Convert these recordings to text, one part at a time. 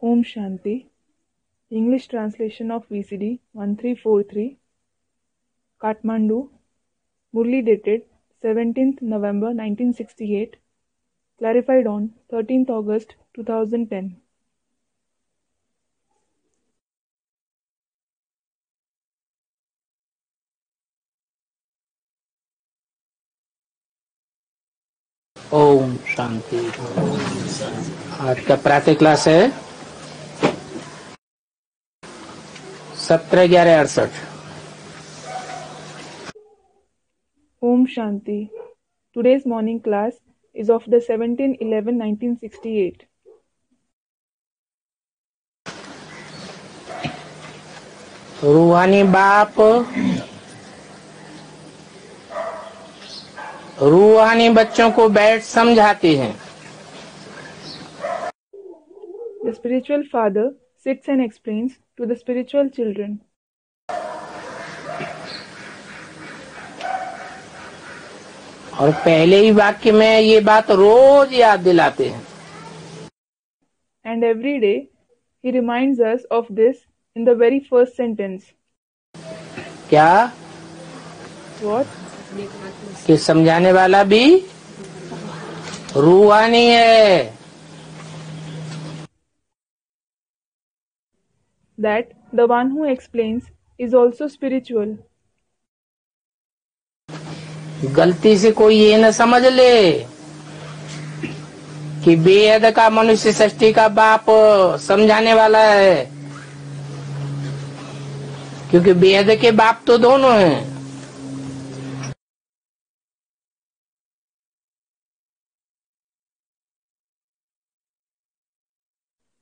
Om Shanti. English translation of VCD 1343. Kathmandu. Murli dated 17th November 1968. Clarified on 13th August 2010. Om Shanti. आज का प्रातः class है 17/11/68। Om Shanti. Today's morning class is of the 17/11/1968. रूहानी बाप रूहानी बच्चों को बैठ समझाते हैं। The spiritual father sits and explains to the spiritual children. और पहले ही वाक्य में ये बात रोज याद दिलाते हैं। And every day he reminds us of this in the very first sentence. क्या? What? कि समझाने वाला भी रूहानी है। That the one who explains is also spiritual. गलती से कोई ये न समझ ले कि बेहद का मनुष्य सृष्टि का बाप समझाने वाला है, क्योंकि बेहद के बाप तो दोनों हैं।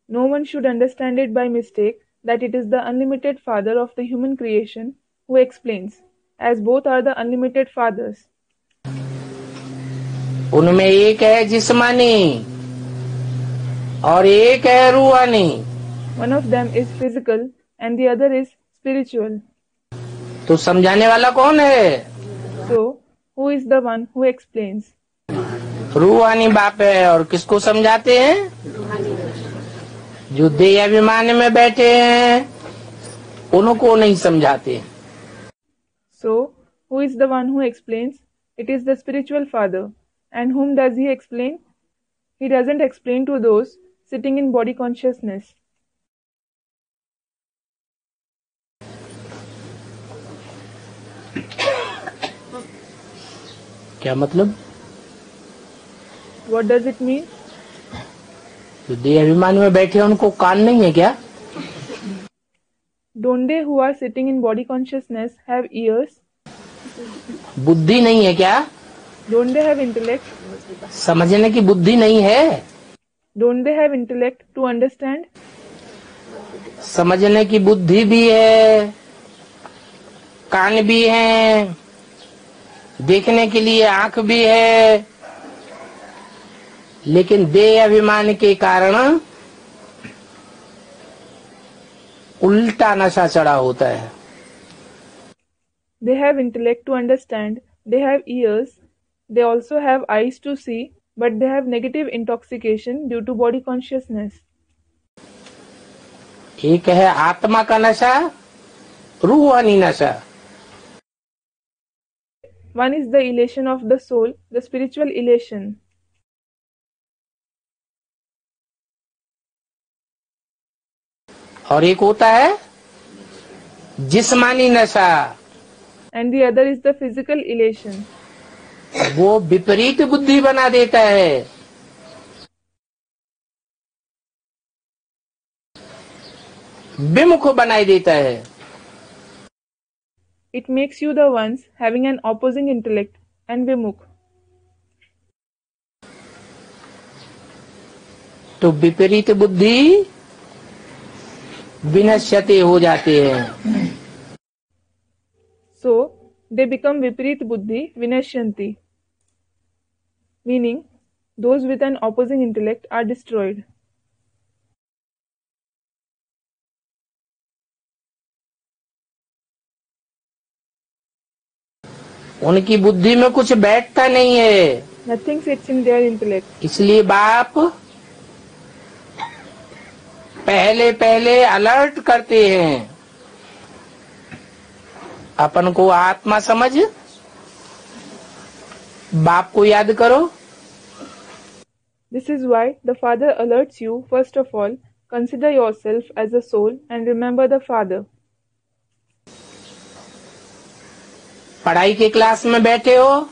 No one should understand it by mistake that it is the unlimited father of the human creation who explains, as both are the unlimited fathers. उनमें एक है जिस्मानी और एक है रूहानी। One of them is physical and the other is spiritual. तो समझाने वाला कौन है? So, who is the one who explains? रूहानी बाप है। और किसको समझाते हैं? जो देह अभिमान में बैठे हैं उनको नहीं समझाते। So, who is the one who explains? It is the spiritual father. And whom does he explain? He doesn't explain to those sitting in body consciousness. क्या मतलब? What does it mean? जो देह अभिमान में बैठे हैं उनको कान नहीं है क्या? Don't they who are sitting in body consciousness have ears? बुद्धि नहीं है क्या? Don't they have intellect? समझने की बुद्धि नहीं है? Don't they have intellect to understand? समझने की बुद्धि भी है, कान भी है, देखने के लिए आंख भी है, लेकिन देह अभिमान के कारण उल्टा नशा चढ़ा होता है। They have intellect to understand, they have ears, they also have eyes to see, but they have negative intoxication due to body consciousness. एक है आत्मा का नशा, रूहानी नशा। One is the elation of the soul, the spiritual elation. और एक होता है जिस्मानी नशा। And the other is the physical elation. वो विपरीत बुद्धि बना देता है। विमुख बनाई देता है। It makes you the ones having an opposing intellect and vimukh. तो विपरीत बुद्धि विनश्यते हो जाते हैं। So, they become viparit buddhi vinashyanti. Meaning, those with an opposing intellect are destroyed. उनकी बुद्धि में कुछ बैठता नहीं है। Nothing sits in their intellect. इसलिए बाप पहले पहले अलर्ट करते हैं। अपन को आत्मा समझ, बाप को याद करो। This is why the Father alerts you, first of all, consider yourself as a soul and remember the Father. पढ़ाई के क्लास में बैठे हो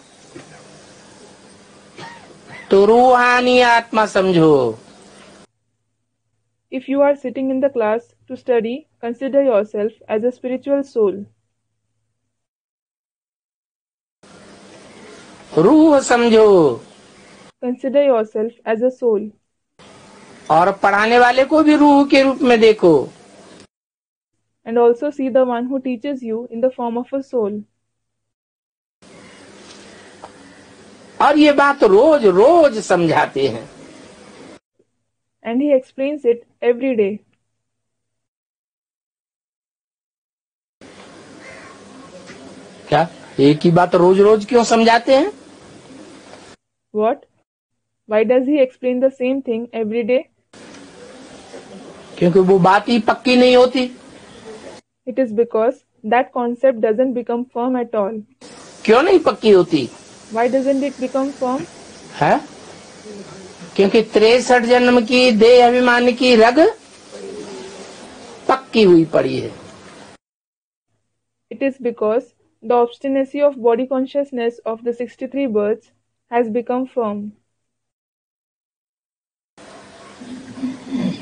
तो रूहानी आत्मा समझो। If you are sitting in the class to study, consider yourself as a spiritual soul. रूह समझो। Consider yourself as a soul. और पढ़ाने वाले को भी रूह के रूप में देखो। And also see the one who teaches you in the form of a soul. और ये बात रोज रोज समझाते हैं। And he explains it every day. क्या एक ही बात रोज रोज क्यों समझाते हैं? What? Why does he explain the same thing every day? क्योंकि वो बात ही पक्की नहीं होती। It is because that concept doesn't become firm at all. क्यों नहीं पक्की होती? Why doesn't it become firm? है क्योंकि 63 जन्म की देह अभिमान की रग पक्की हुई पड़ी है। It is because the obstinacy of body consciousness of the 63 births has become firm.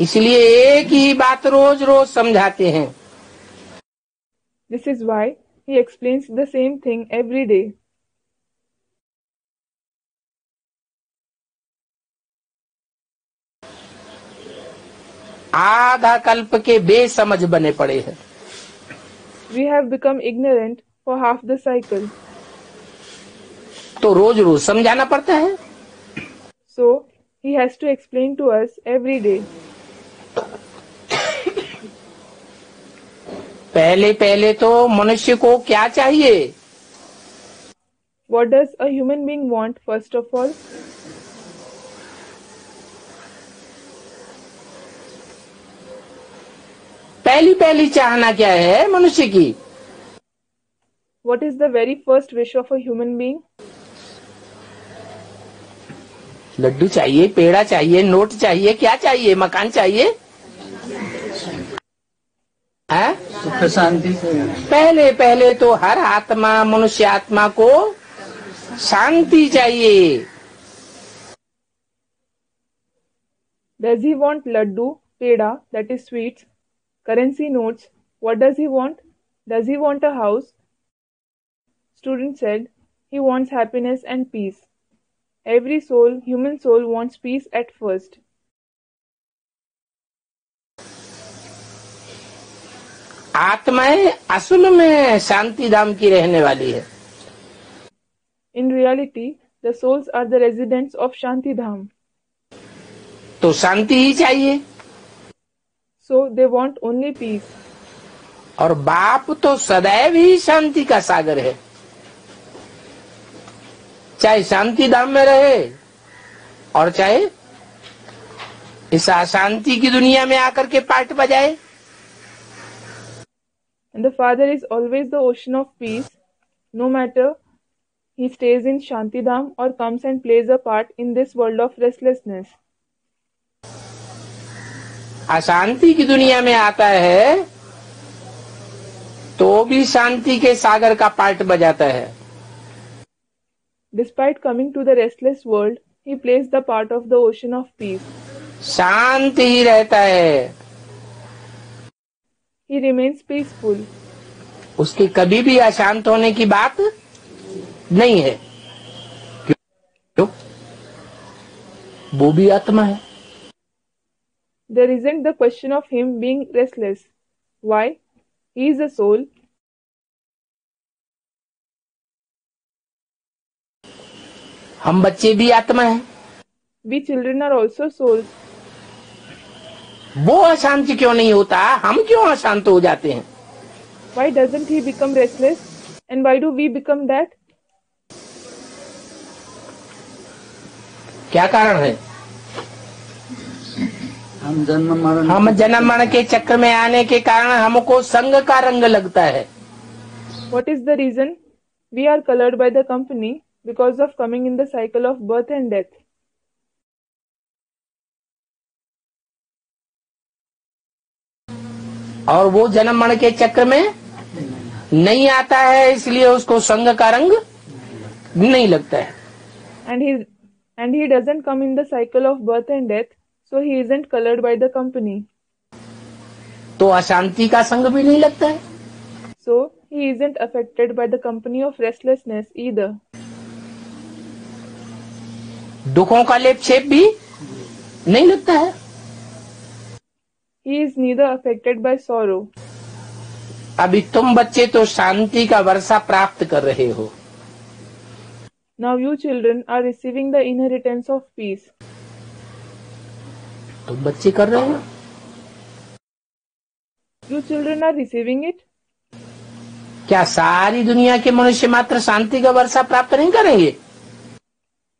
इसलिए एक ही बात रोज रोज समझाते हैं। This is why he explains the same thing every day. आधा कल्प के बेसमझ बने पड़े हैं। We have become ignorant for half the cycle. तो रोज रोज समझाना पड़ता है। So, he has to explain to us every day. पहले पहले तो मनुष्य को क्या चाहिए? What does a human being want first of all? पहली पहली चाहना क्या है मनुष्य की? What is the very first wish of a human being? Laddu चाहिए, पेड़ा चाहिए, नोट चाहिए, क्या चाहिए? मकान चाहिए? है? सुख शांति। पहले पहले तो हर आत्मा, मनुष्य आत्मा को शांति चाहिए। Does he want laddu, peda, that is sweets, currency notes? What does he want? Does he want a house? Student said, he wants happiness and peace. Every soul, human soul, wants peace at first. आत्माएं असल में शांति धाम की रहने वाली है। In reality, the souls are the residents of Shanti Dham. तो शांति ही चाहिए। So they want only peace. और बाप तो सदैव ही शांति का सागर है। चाहे शांति धाम में रहे और चाहे इस अशांति की दुनिया में आकर के पार्ट बजाए। And the Father is always the ocean of peace, no matter he stays in Shantidham or comes and plays a part in this world of restlessness. अशांति की दुनिया में आता है तो भी शांति के सागर का पार्ट बजाता है। Despite coming to the restless world, he plays the part of the ocean of peace. शांत ही रहता है। He remains peaceful. उसके कभी भी अशांत होने की बात नहीं है। क्यों? वो भी आत्मा है। There isn't the question of him being restless. Why? He is a soul. हम बच्चे भी आत्मा हैं। We children are also souls. वो अशांत क्यों नहीं होता? हम क्यों अशांत हो जाते हैं? Why doesn't he become restless? And why do we become that? क्या कारण है? हम जन्म मरण के चक्र में आने के कारण हमको संग का रंग लगता है। What is the reason? We are colored by the company because of coming in the cycle of birth and death. और वो जन्म मरण के चक्र में नहीं आता है, इसलिए उसको संग का रंग नहीं लगता है। And he doesn't come in the cycle of birth and death, so he isn't colored by the company. तो अशांति का संग भी नहीं लगता है। So he isn't affected by the company of restlessness either. दुखों का लेप छेप भी नहीं लगता है। He is neither affected by sorrow. अभी तुम बच्चे तो शांति का वर्षा प्राप्त कर रहे हो। Now you children are receiving the inheritance of peace. तुम बच्चे कर रहे हो। You children are receiving it. क्या सारी दुनिया के मनुष्य मात्र शांति का वर्षा प्राप्त नहीं करेंगे?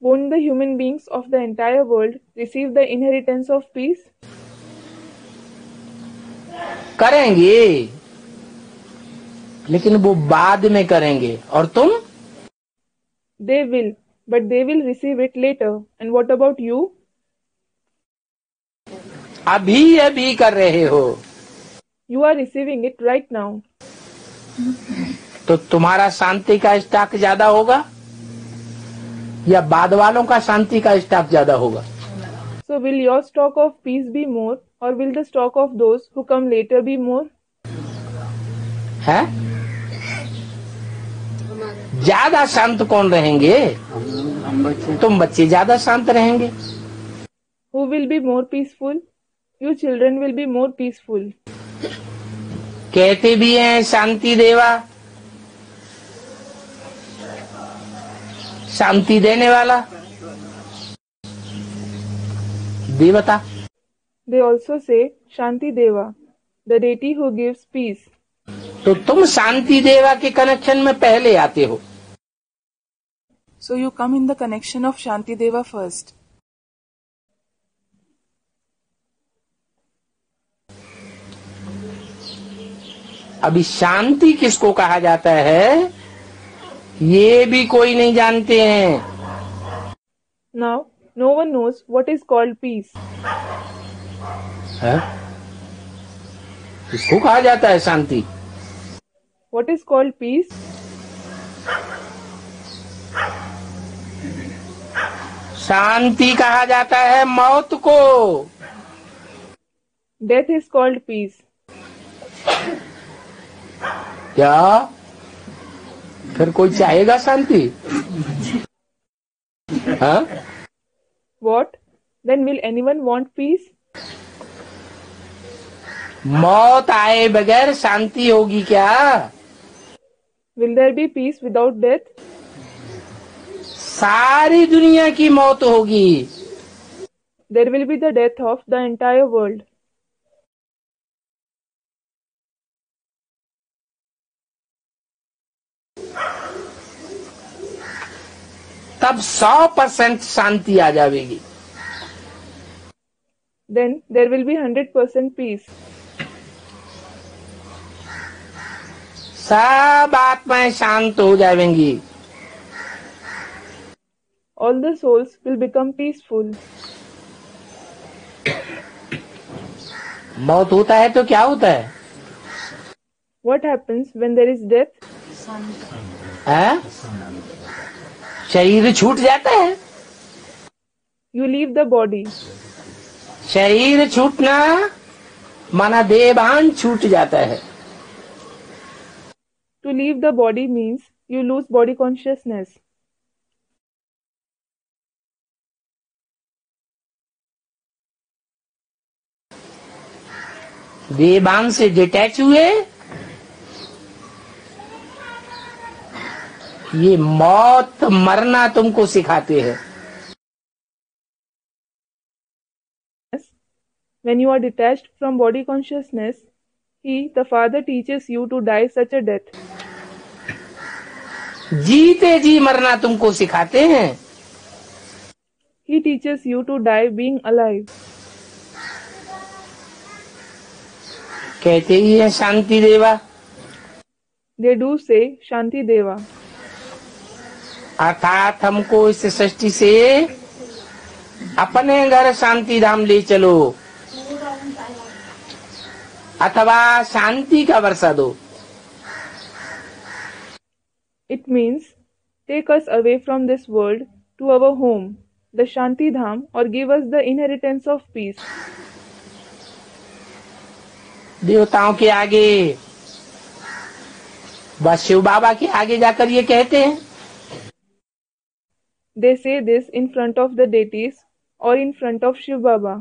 Won't the human beings of the entire world receive the inheritance of peace? करेंगे, लेकिन वो बाद में करेंगे। और तुम? They will, but they will receive it later. And what about you? अभी अभी कर रहे हो। You are receiving it right now. तो तुम्हारा शांति का स्टॉक ज्यादा होगा या बाद वालों का शांति का स्टॉक ज्यादा होगा? So will your stock of peace be more, or will the stock of those who come later be more? है? ज्यादा शांत कौन रहेंगे? तुम बच्चे ज्यादा शांत रहेंगे। Who will be more peaceful? You children will be more peaceful. कहते भी हैं शांति देवा, शांति देने वाला देवता। They also say Shanti Deva, the deity who gives peace. तो तुम शांति देवा के कनेक्शन में पहले आते हो। So you come in the connection of Shanti Deva first. अभी शांति किसको कहा जाता है ये भी कोई नहीं जानते हैं। Now no one knows what is called peace. है? किसको कहा जाता है शांति? What is called peace? शांति कहा जाता है मौत को। Death is called peace. क्या फिर कोई चाहेगा शांति? हाँ? What? Then will anyone want peace? मौत आए बगैर शांति होगी क्या? Will there be peace without death? सारी दुनिया की मौत होगी। There will be the death of the entire world. तब 100% शांति आ जाएगी। Then there will be 100% peace. सब आत्माएं शांत हो जाएंगी। All the souls will become peaceful. मौत होता है तो क्या होता है? What happens when there is death? है? शरीर छूट जाता है। You leave the body. शरीर छूटना माना देहभान छूट जाता है। To leave the body means you lose body consciousness. देहभान से डिटैच हुए, ये मौत मरना तुमको सिखाते हैं। When you are detached from body consciousness, he, the Father, teaches you to die such a death. जीते जी मरना तुमको सिखाते हैं। He teaches you to die being alive. कहते ही है शांति देवा। They do say Shanti Deva. अर्थात हमको इस सृष्टि से अपने घर शांति धाम ले चलो, अथवा शांति का वर्षा दो। It means take us away from this world to our home, the Shanti Dham, or give us the inheritance of peace. देवताओं के आगे, बस शिव बाबा के आगे जाकर ये कहते हैं। They say this in front of the deities or in front of Shiv Baba.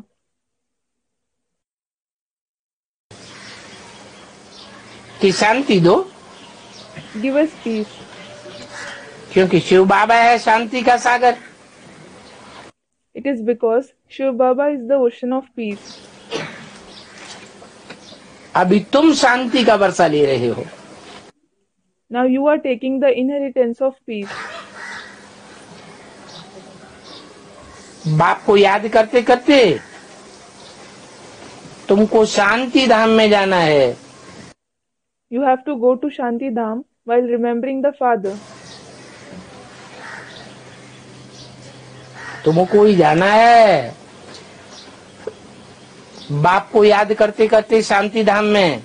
कि शांति दो, Give us peace, क्योंकि शिव बाबा है शांति का सागर। it is because Shiv Baba is the ocean of peace. अभी तुम शांति का वर्षा ले रहे हो। Now you are taking the inheritance of peace. बाप को याद करते करते तुमको शांति धाम में जाना है। You have to go to Shanti Dham while remembering the Father. तुमको ही जाना है बाप को याद करते करते शांति धाम में।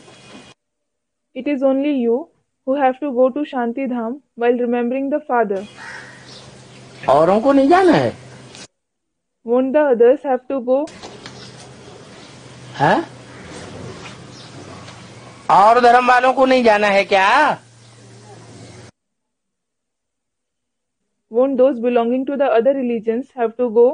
It is only you who have to go to Shanti Dham while remembering the Father. औरों को नहीं जाना है। Won't the others have to go? है? और धर्म वालों को नहीं जाना है क्या? Won't those belonging to the other religions have to go?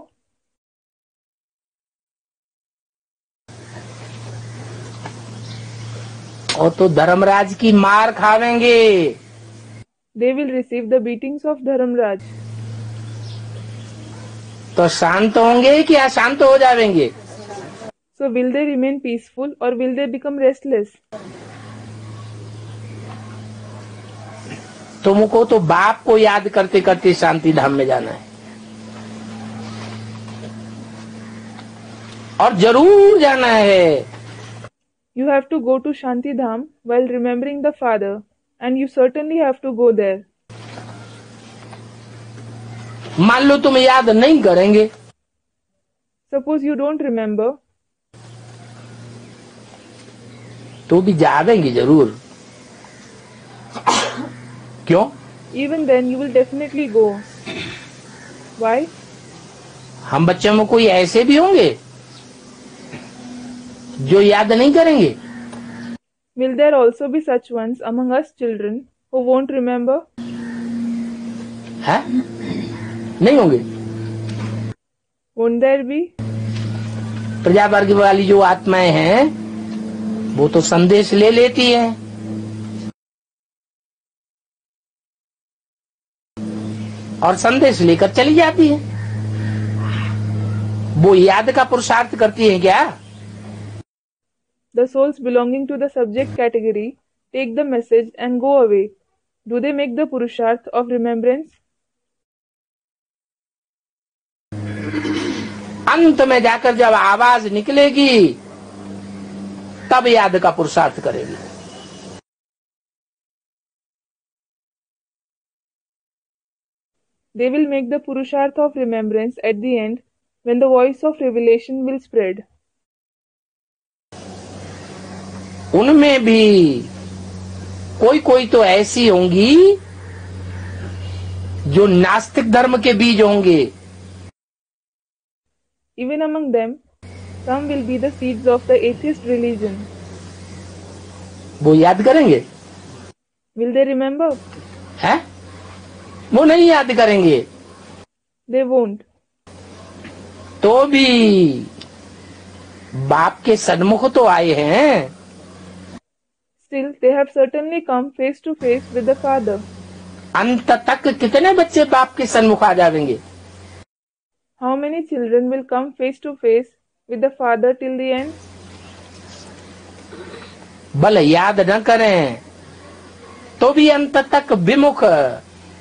और तो धर्मराज की मार खावेंगे। They will receive the beatings of Dharamraj. तो शांत होंगे कि अशांत हो जाएंगे? So will they remain peaceful or will they become restless? तुमको तो बाप को याद करते करते शांति धाम में जाना है, और जरूर जाना है। You have to go to Shanti Dham while remembering the Father, and you certainly have to go there. मान लो तुम याद नहीं करेंगे, Suppose you don't remember, तो भी जाएंगे जरूर। क्यों? even then you will definitely go. Why? हम बच्चों में कोई ऐसे भी होंगे जो याद नहीं करेंगे? Will there also be such ones among us children who won't remember? है? नहीं होंगे। Won't there be? प्रजा वर्ग वाली जो आत्माएं हैं वो तो संदेश ले लेती हैं, और संदेश लेकर चली जाती है। वो याद का पुरुषार्थ करती है क्या? The souls belonging to the subject category take the message and go away. Do they make the Purusharth of remembrance? अंत में जाकर जब आवाज निकलेगी तब याद का पुरुषार्थ करेगी। They will make the Purusharth of remembrance at the end when the voice of revelation will spread. उनमें भी कोई कोई तो ऐसी होंगी जो नास्तिक धर्म के बीज होंगे। Even among them, some will be the seeds of the atheist religion. वो याद करेंगे? Will they remember? हैं? वो नहीं याद करेंगे। They won't. तो भी बाप के सन्मुख तो आए हैं। Still, they have certainly come face to face with the Father. अंत तक कितने बच्चे बाप के सन्मुख आ जाएंगे? How many children will come face to face with the Father till the end? भले याद न करें तो भी अंत तक विमुख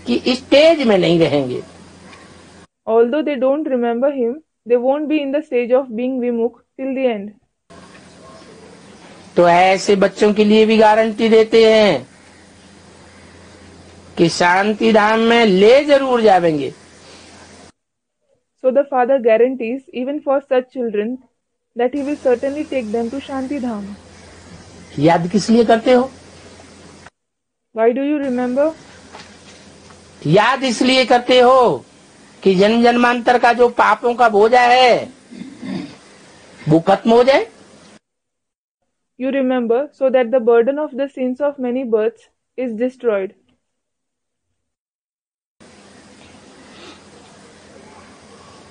की स्टेज में नहीं रहेंगे। Although they don't remember him, they won't be in the stage of being Vimukh till the end. तो ऐसे बच्चों के लिए भी गारंटी देते हैं कि शांति धाम में ले जरूर जाएंगे। So the father guarantees even for such children that he will certainly take them to Shanti Dham. याद किस लिए करते हो? Why do you remember? याद इसलिए करते हो कि जन्म जन्मांतर का जो पापों का बोझा है वो खत्म हो जाए। You remember so that the burden of the sins of many births is destroyed.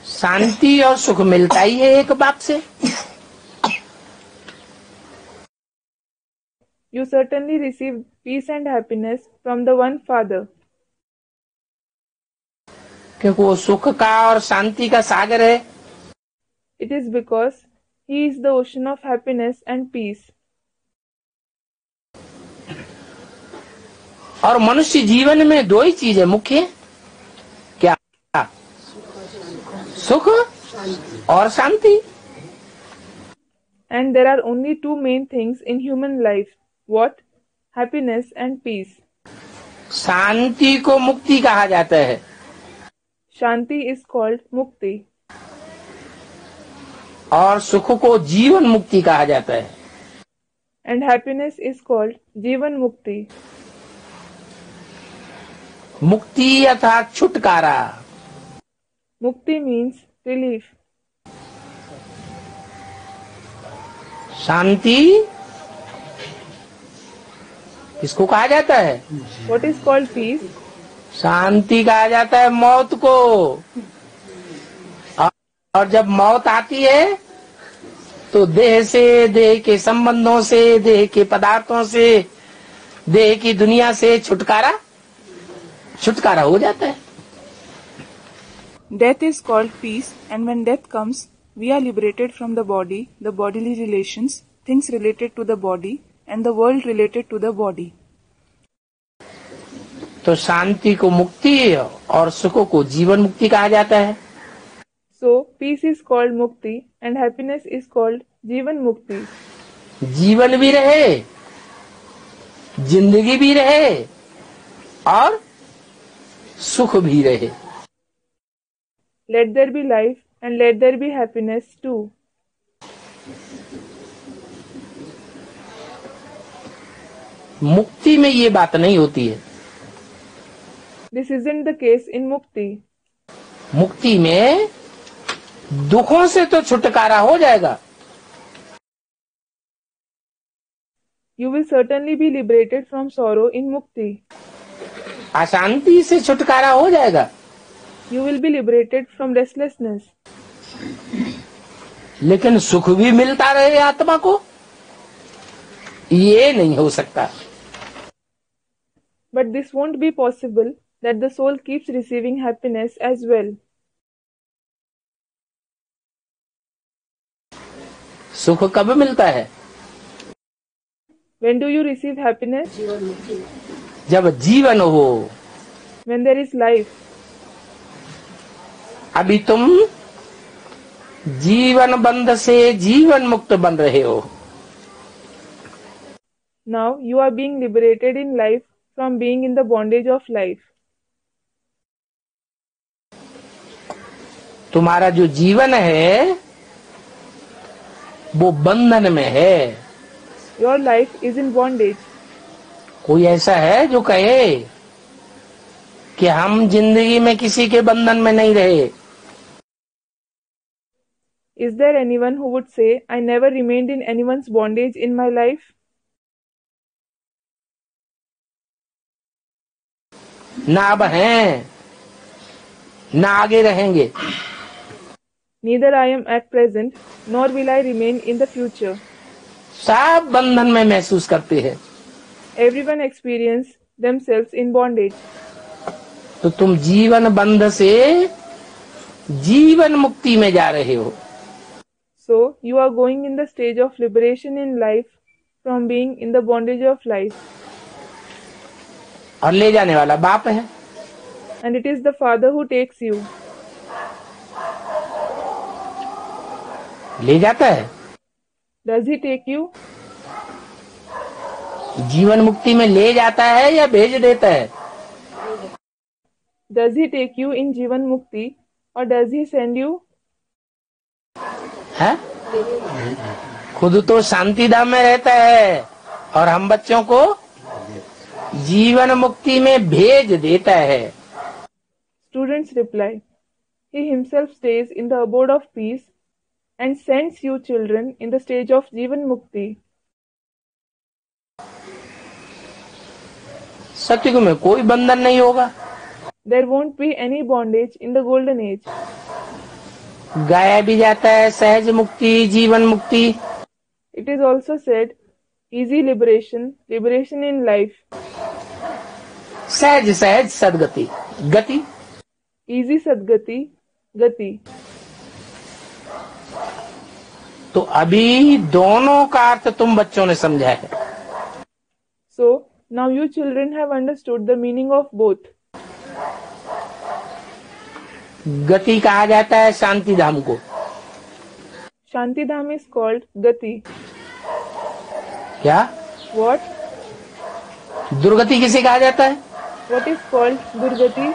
शांति और सुख मिलता ही है एक बाप से। You certainly receive peace and happiness from the one Father. क्योंकि वो सुख का और शांति का सागर है। It is because He is the ocean of happiness and peace. और मनुष्य जीवन में दो ही चीजें मुख्य, क्या? सुख और शांति। And there are only two main things in human life. What? Happiness and peace. शांति को मुक्ति कहा जाता है। Shanti is called Mukti. और सुख को जीवन मुक्ति कहा जाता है। And happiness is called Jivan Mukti. मुक्ति अर्थात छुटकारा। Mukti means relief. शांति किसको कहा जाता है? What is called peace? शांति कहा जाता है मौत को। और जब मौत आती है तो देह से, देह के संबंधों से, देह के पदार्थों से, देह की दुनिया से छुटकारा हो जाता है। Death is called peace, and when death comes, we are liberated from the body, the bodily relations, things related to the body, and the world related to the body. तो शांति को मुक्ति और सुख को जीवन मुक्ति कहा जाता है। So, peace is called Mukti, and happiness is called Jivan Mukti. जीवन भी रहे, जिंदगी भी रहे और सुख भी रहे। Let there be life, and let there be happiness too. मुक्ति में ये बात नहीं होती है। This isn't the case in Mukti. मुक्ति में दुखों से तो छुटकारा हो जाएगा, You will certainly be liberated from sorrow in Mukti. अशांति से छुटकारा हो जाएगा, You will be liberated from restlessness. लेकिन सुख भी मिलता रहे आत्मा को, ये नहीं हो सकता। But this won't be possible that the soul keeps receiving happiness as well. सुख कब मिलता है? When do you receive happiness? जब जीवन हो। When there is life. अभी तुम जीवन बंध से जीवन मुक्त बन रहे हो। Now you are being liberated in life from being in the bondage of life. तुम्हारा जो जीवन है वो बंधन में है। Your life is in bondage. कोई ऐसा है जो कहे कि हम जिंदगी में किसी के बंधन में नहीं रहे? Is there anyone who would say, I never remained in anyone's bondage in my life? ना अब हैं, ना आगे रहेंगे। Neither I am at present, nor will I remain in the future. सब बंधन में महसूस करते हैं। Everyone experience themselves in bondage. तो तुम जीवन बंध से जीवन मुक्ति में जा रहे हो। So, you are going in the stage of liberation in life from being in the bondage of life. और ले जाने वाला बाप है। And it is the Father who takes you. ले जाता है। Does He take you? जीवन मुक्ति में ले जाता है या भेज देता है? Does he take you in Jivan Mukti or does he send you? है? खुद तो शांति धाम में रहता है और हम बच्चों को जीवन मुक्ति में भेज देता है। Students reply, he himself stays in the abode of peace and sends you children in the stage of Jivan Mukti. सत्युग में कोई बंधन नहीं होगा। There won't be any bondage in the golden age. गाया भी जाता है सहज मुक्ति, जीवन मुक्ति। It is also said, easy liberation, liberation in life. सहज सहज सदगति, गति। Easy Sadgati, Gati. तो अभी दोनों का अर्थ तुम बच्चों ने समझा है। So, now you children have understood the meaning of both. गति कहा जाता है शांति धाम को। Shanti Dham is called Gati. क्या? What? दुर्गति किसे कहा जाता है? What is called Durgati?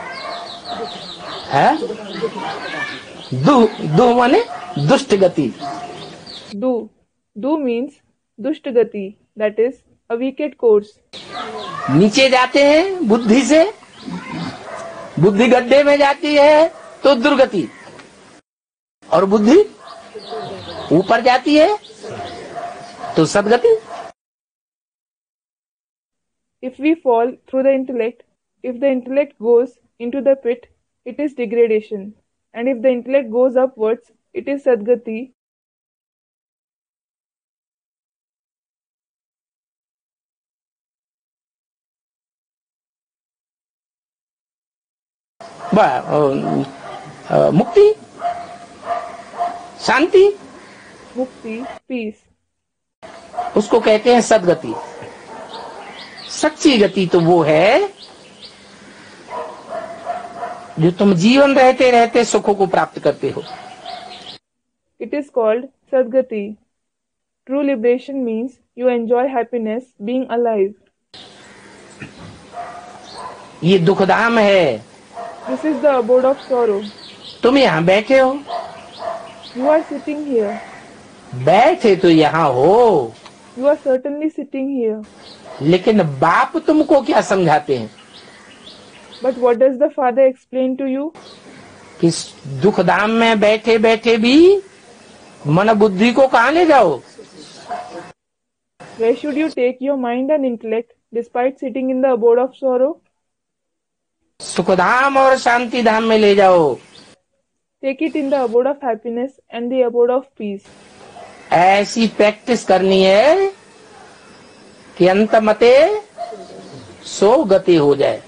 है? दु माने दुष्ट गति। Du means Dushta Gati, that is a wicked course. नीचे जाते हैं बुद्धि से, बुद्धि गड्ढे में जाती है तो दुर्गति, और बुद्धि ऊपर जाती है तो सदगति। If we fall through the intellect, if the intellect goes into the pit, it is degradation. And if the intellect goes upwards, it is Sadgati. मुक्ति, शांति, Mukti, peace. उसको कहते हैं सदगति। सच्ची गति तो वो है जो तुम जीवन रहते रहते सुखों को प्राप्त करते हो। It is called Sadgati. True liberation means you enjoy happiness being alive. ये दुखधाम है। This is the abode of sorrow. तुम यहाँ बैठे हो, You are sitting here. बैठे तो यहाँ हो, You are certainly sitting here. लेकिन बाप तुमको क्या समझाते हैं But what does the Father explain to you? कि दुखधाम में बैठे बैठे भी मन बुद्धि को कहाँ ले जाओ? Where should you take your mind and intellect despite sitting in the abode of sorrow? Sukhdham और शांति धाम में ले जाओ। Take it in the abode of happiness and the abode of peace. ऐसी प्रैक्टिस करनी है कि अंतमते सो गति हो जाए।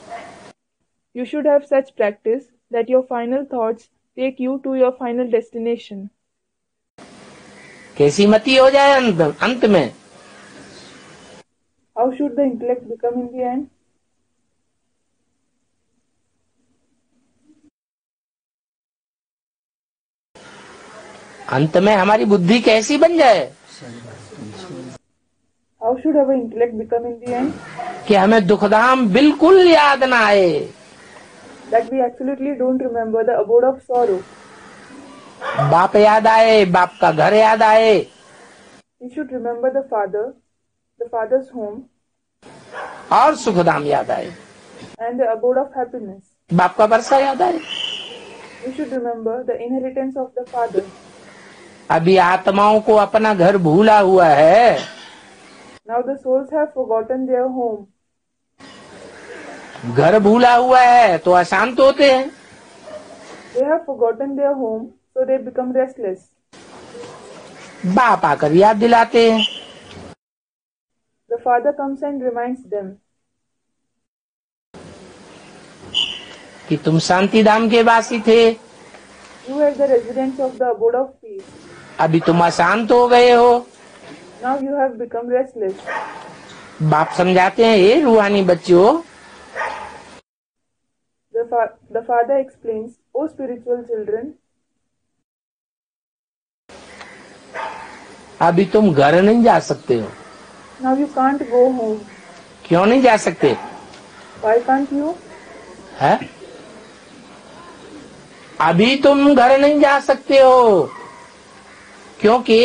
You should have such practice that your final thoughts take you to your final destination. कैसी मति हो जाए अंत में? How should the intellect become in the end? अंत में हमारी बुद्धि कैसी बन जाए How should our intellect become in the end? कि हमें दुखधाम बिल्कुल याद ना आए। That we absolutely don't remember the abode of sorrow. बाप याद आए, बाप का घर याद आए, We should remember the Father, the Father's home, और सुखधाम याद आए, and the abode of happiness. बाप का वर्षा याद आए। We should remember the inheritance of the Father. अभी आत्माओं को अपना घर भूला हुआ है। Now the souls have forgotten their home. घर भूला हुआ है तो अशांत होते हैं। They have forgotten their home, so they become restless. बाप आकर याद दिलाते हैं। The Father comes and reminds them कि तुम शांति धाम के वासी थे, you are the residents of the abode of peace. अभी तुम अशांत हो गए हो। Now you have become restless. बाप समझाते हैं, हे रूहानी बच्चों, The Father explains, O spiritual children, अभी तुम घर नहीं जा सकते हो। now you can't go home. क्यों नहीं जा सकते? Why can't you? है? अभी तुम घर नहीं जा सकते हो क्योंकि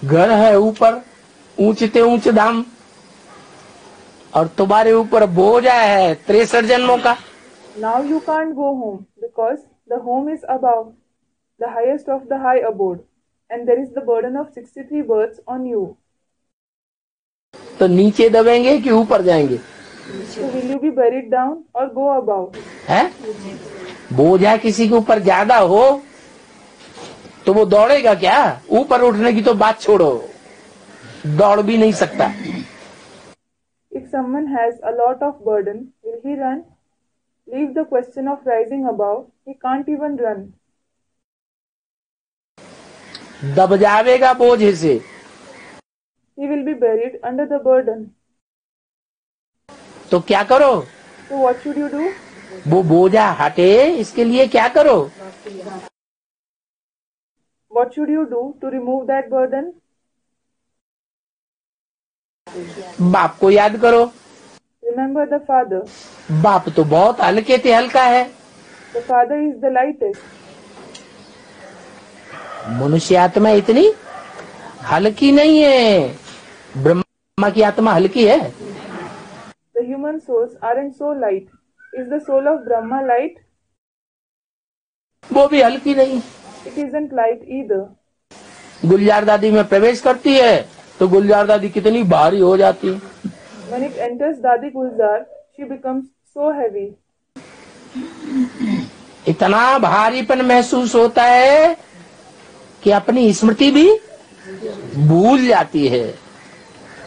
घर है ऊपर, ऊंचते ऊंच धाम, और तुम्हारे ऊपर बोझ है 63 जन्मों का। Now you can't go home because the home is above, the highest of the high abode, and there is the burden of 63 births on you. तो नीचे दबेंगे कि ऊपर जाएंगे? So will you be buried down or go above? है? बोझा किसी के ऊपर ज्यादा हो तो वो दौड़ेगा क्या? ऊपर उठने की तो बात छोड़ो, दौड़ भी नहीं सकता। If someone has a lot of burden, will he run? Leave the question of rising above, he can't even run. दब जाएगा बोझे से। He will be buried under the burden. तो क्या करो? So what should you do? वो बोझा हटे, इसके लिए क्या करो? What should you do to remove that burden? बाप को याद करो। Remember the father. बाप तो बहुत हल्के से हल्का है। The father is the lightest. मनुष्य आत्मा इतनी हल्की नहीं है, ब्रह्मा की आत्मा हल्की है। The human souls aren't so light. Is the soul of Brahma light? वो भी हल्की नहीं। It isn't light either. गुलजार दादी में प्रवेश करती है तो गुलजार दादी कितनी भारी हो जाती है। When it enters Dadi Gulzar, she becomes so heavy. इतना भारीपन महसूस होता है कि अपनी स्मृति भी भूल जाती है।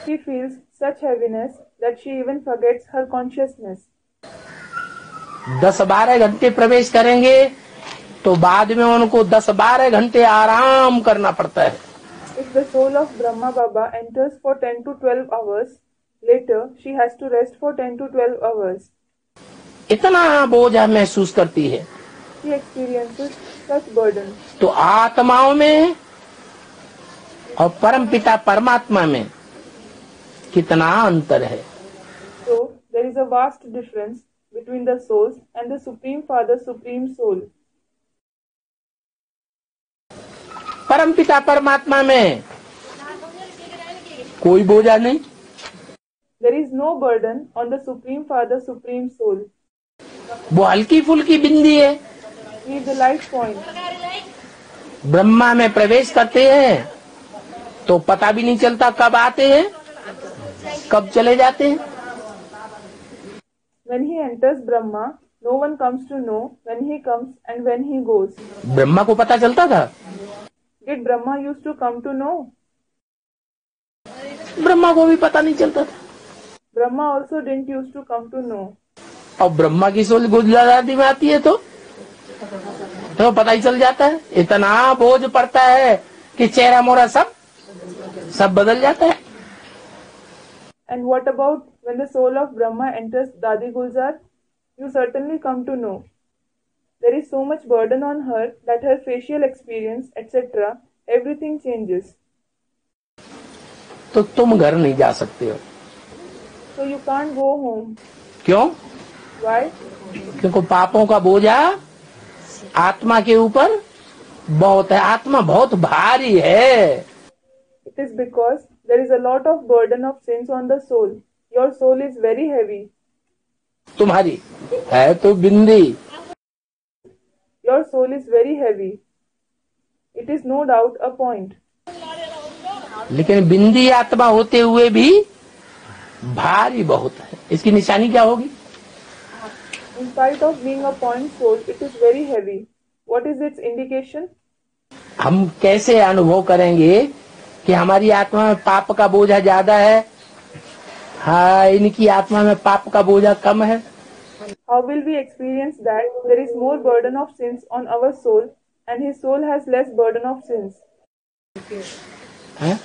She feels such heaviness that she even forgets her consciousness. 10-12 घंटे प्रवेश करेंगे तो बाद में उनको 10-12 घंटे आराम करना पड़ता है। If the soul of Brahma Baba enters for 10 to 12 hours, later she has to rest for 10 to 12 hours. इतना बोझ महसूस करती है। She experiences such burden. तो आत्माओं में और परमपिता परमात्मा में कितना अंतर है। So there is a vast difference between the souls and the Supreme Father, Supreme Soul. परमपिता परमात्मा में कोई बोझा नहीं। There is no burden on the Supreme Father, Supreme Soul. वो हल्की फुल्की बिंदी है। He is the light point. Brahma में प्रवेश करते हैं तो पता भी नहीं चलता कब आते हैं कब चले जाते हैं। When he enters Brahma, no one comes to know when he comes and when he goes. Brahma को पता चलता था? Did Brahma used to come to know? Brahma को भी पता नहीं चलता था। Brahma also didn't used to come to know. और ब्रह्मा की सोच गुजरात आदि में आती है तो पता ही चल जाता है। इतना बोझ पड़ता है कि चेहरा मोरा सब बदल जाता है। And what about when the soul of Brahma enters Dadi Gulzar? You certainly come to know. There is so much burden on her that her facial experience, etc., everything changes. तो तुम घर नहीं जा सकते हो। So you can't go home. क्यों? Why? क्योंकि पापों का बोझा आत्मा के ऊपर बहुत है। आत्मा बहुत भारी है। It is because there is a lot of burden of sins on the soul. Your soul is very heavy. तुम्हारी है तो बिंदी। Your soul is very heavy. It is no doubt a point. लेकिन बिंदी आत्मा होते हुए भी भारी बहुत है। इसकी निशानी क्या होगी? In spite of being a point soul, it is very heavy. What is its indication? हम कैसे अनुभव करेंगे कि हमारी आत्मा में पाप का बोझा ज्यादा है, हाँ इनकी आत्मा में पाप का बोझा कम है? How will we experience that there is more burden of sins on our soul and his soul has less burden of sins? है?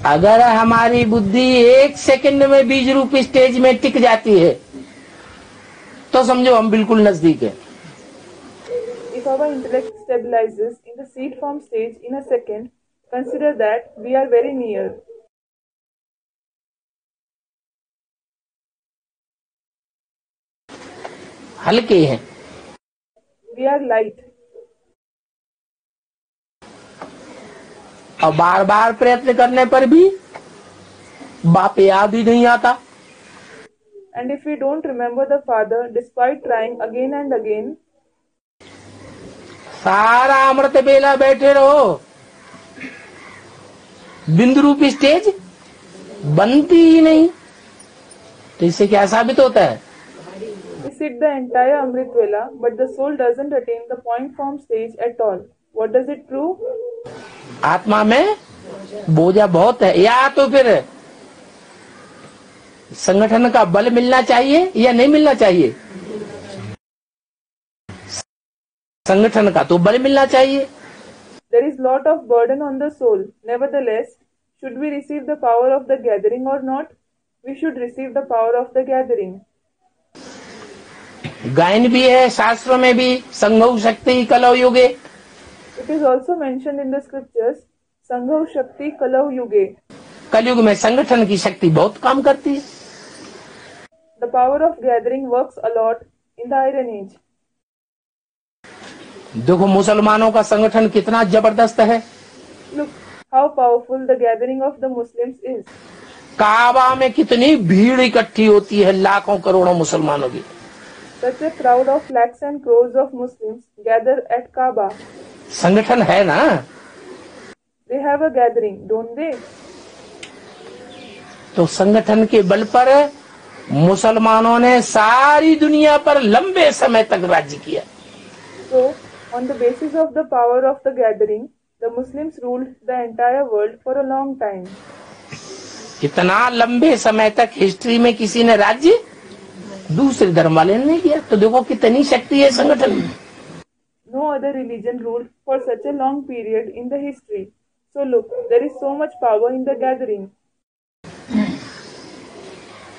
अगर हमारी बुद्धि 1 सेकंड में बीज रूपी स्टेज में टिक जाती है तो समझो हम बिल्कुल नजदीक है। If our intellect stabilizes in the seed form stage in a second, Consider that we are very near. हल्के हैं। We are light. और बार बार प्रयत्न करने पर भी बाप याद ही नहीं आता। And if we don't remember the Father despite trying again and again, सारा अमृत बेला बैठे रहो, बिंदु रूपी स्टेज बनती ही नहीं, तो इससे क्या साबित होता है? we sit the entire Amrit Vela, but the soul doesn't attain the point form stage at all. What does it prove? आत्मा में बोझा बहुत है, या तो फिर संगठन का बल मिलना चाहिए या नहीं मिलना चाहिए। संगठन का तो बल मिलना चाहिए। There is lot of burden on the soul. Nevertheless, should we receive the power of the gathering or not? We should receive the power of the gathering. गायन भी है शास्त्रों में भी, संघौ शक्ति कलौ युगे। It is also mentioned in the scriptures, Sanghav Shakti Kalau Yuge. कलयुग में संगठन की शक्ति बहुत काम करती है। The power of gathering works a lot in the Iron Age. देखो मुसलमानों का संगठन कितना जबरदस्त है। Look how powerful the gathering of the Muslims is. काबा में कितनी भीड़ इकट्ठी होती है, लाखों करोड़ों मुसलमानों की। Such a crowd of lakhs and crores of Muslims gather at Kaaba. संगठन है ना। They have a gathering, don't they? तो संगठन के बल पर मुसलमानों ने सारी दुनिया पर लंबे समय तक राज्य किया। So, on the basis of the power of the gathering, the Muslims ruled the entire world for a long time. इतना लंबे समय तक हिस्ट्री में किसी ने राज्य दूसरे धर्म वाले ने नहीं किया। तो देखो कितनी शक्ति है संगठन में। No other religion ruled for such a long period in the history. So look, there is so much power in the gathering.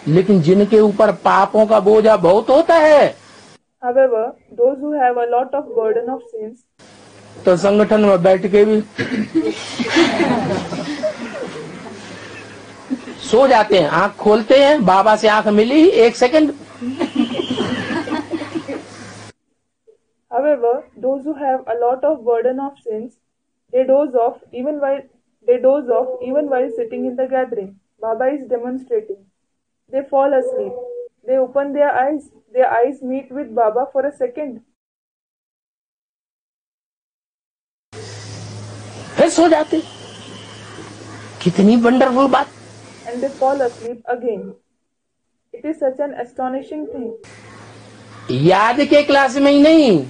लेकिन जिनके ऊपर पापों का बोझा बहुत होता है, However, those who have a lot of burden of sins, तो संगठन में बैठ के भी सो जाते हैं। आंख खोलते हैं, बाबा से आंख मिली ही एक second. however, those who have a lot of burden of sins, they doze off even while sitting in the gathering. Baba is demonstrating. They fall asleep. They open their eyes. Their eyes meet with Baba for a second. फिर सो जाते। कितनी wonderful बात। And they fall asleep again. It is such an astonishing thing. याद के class में ही नहीं,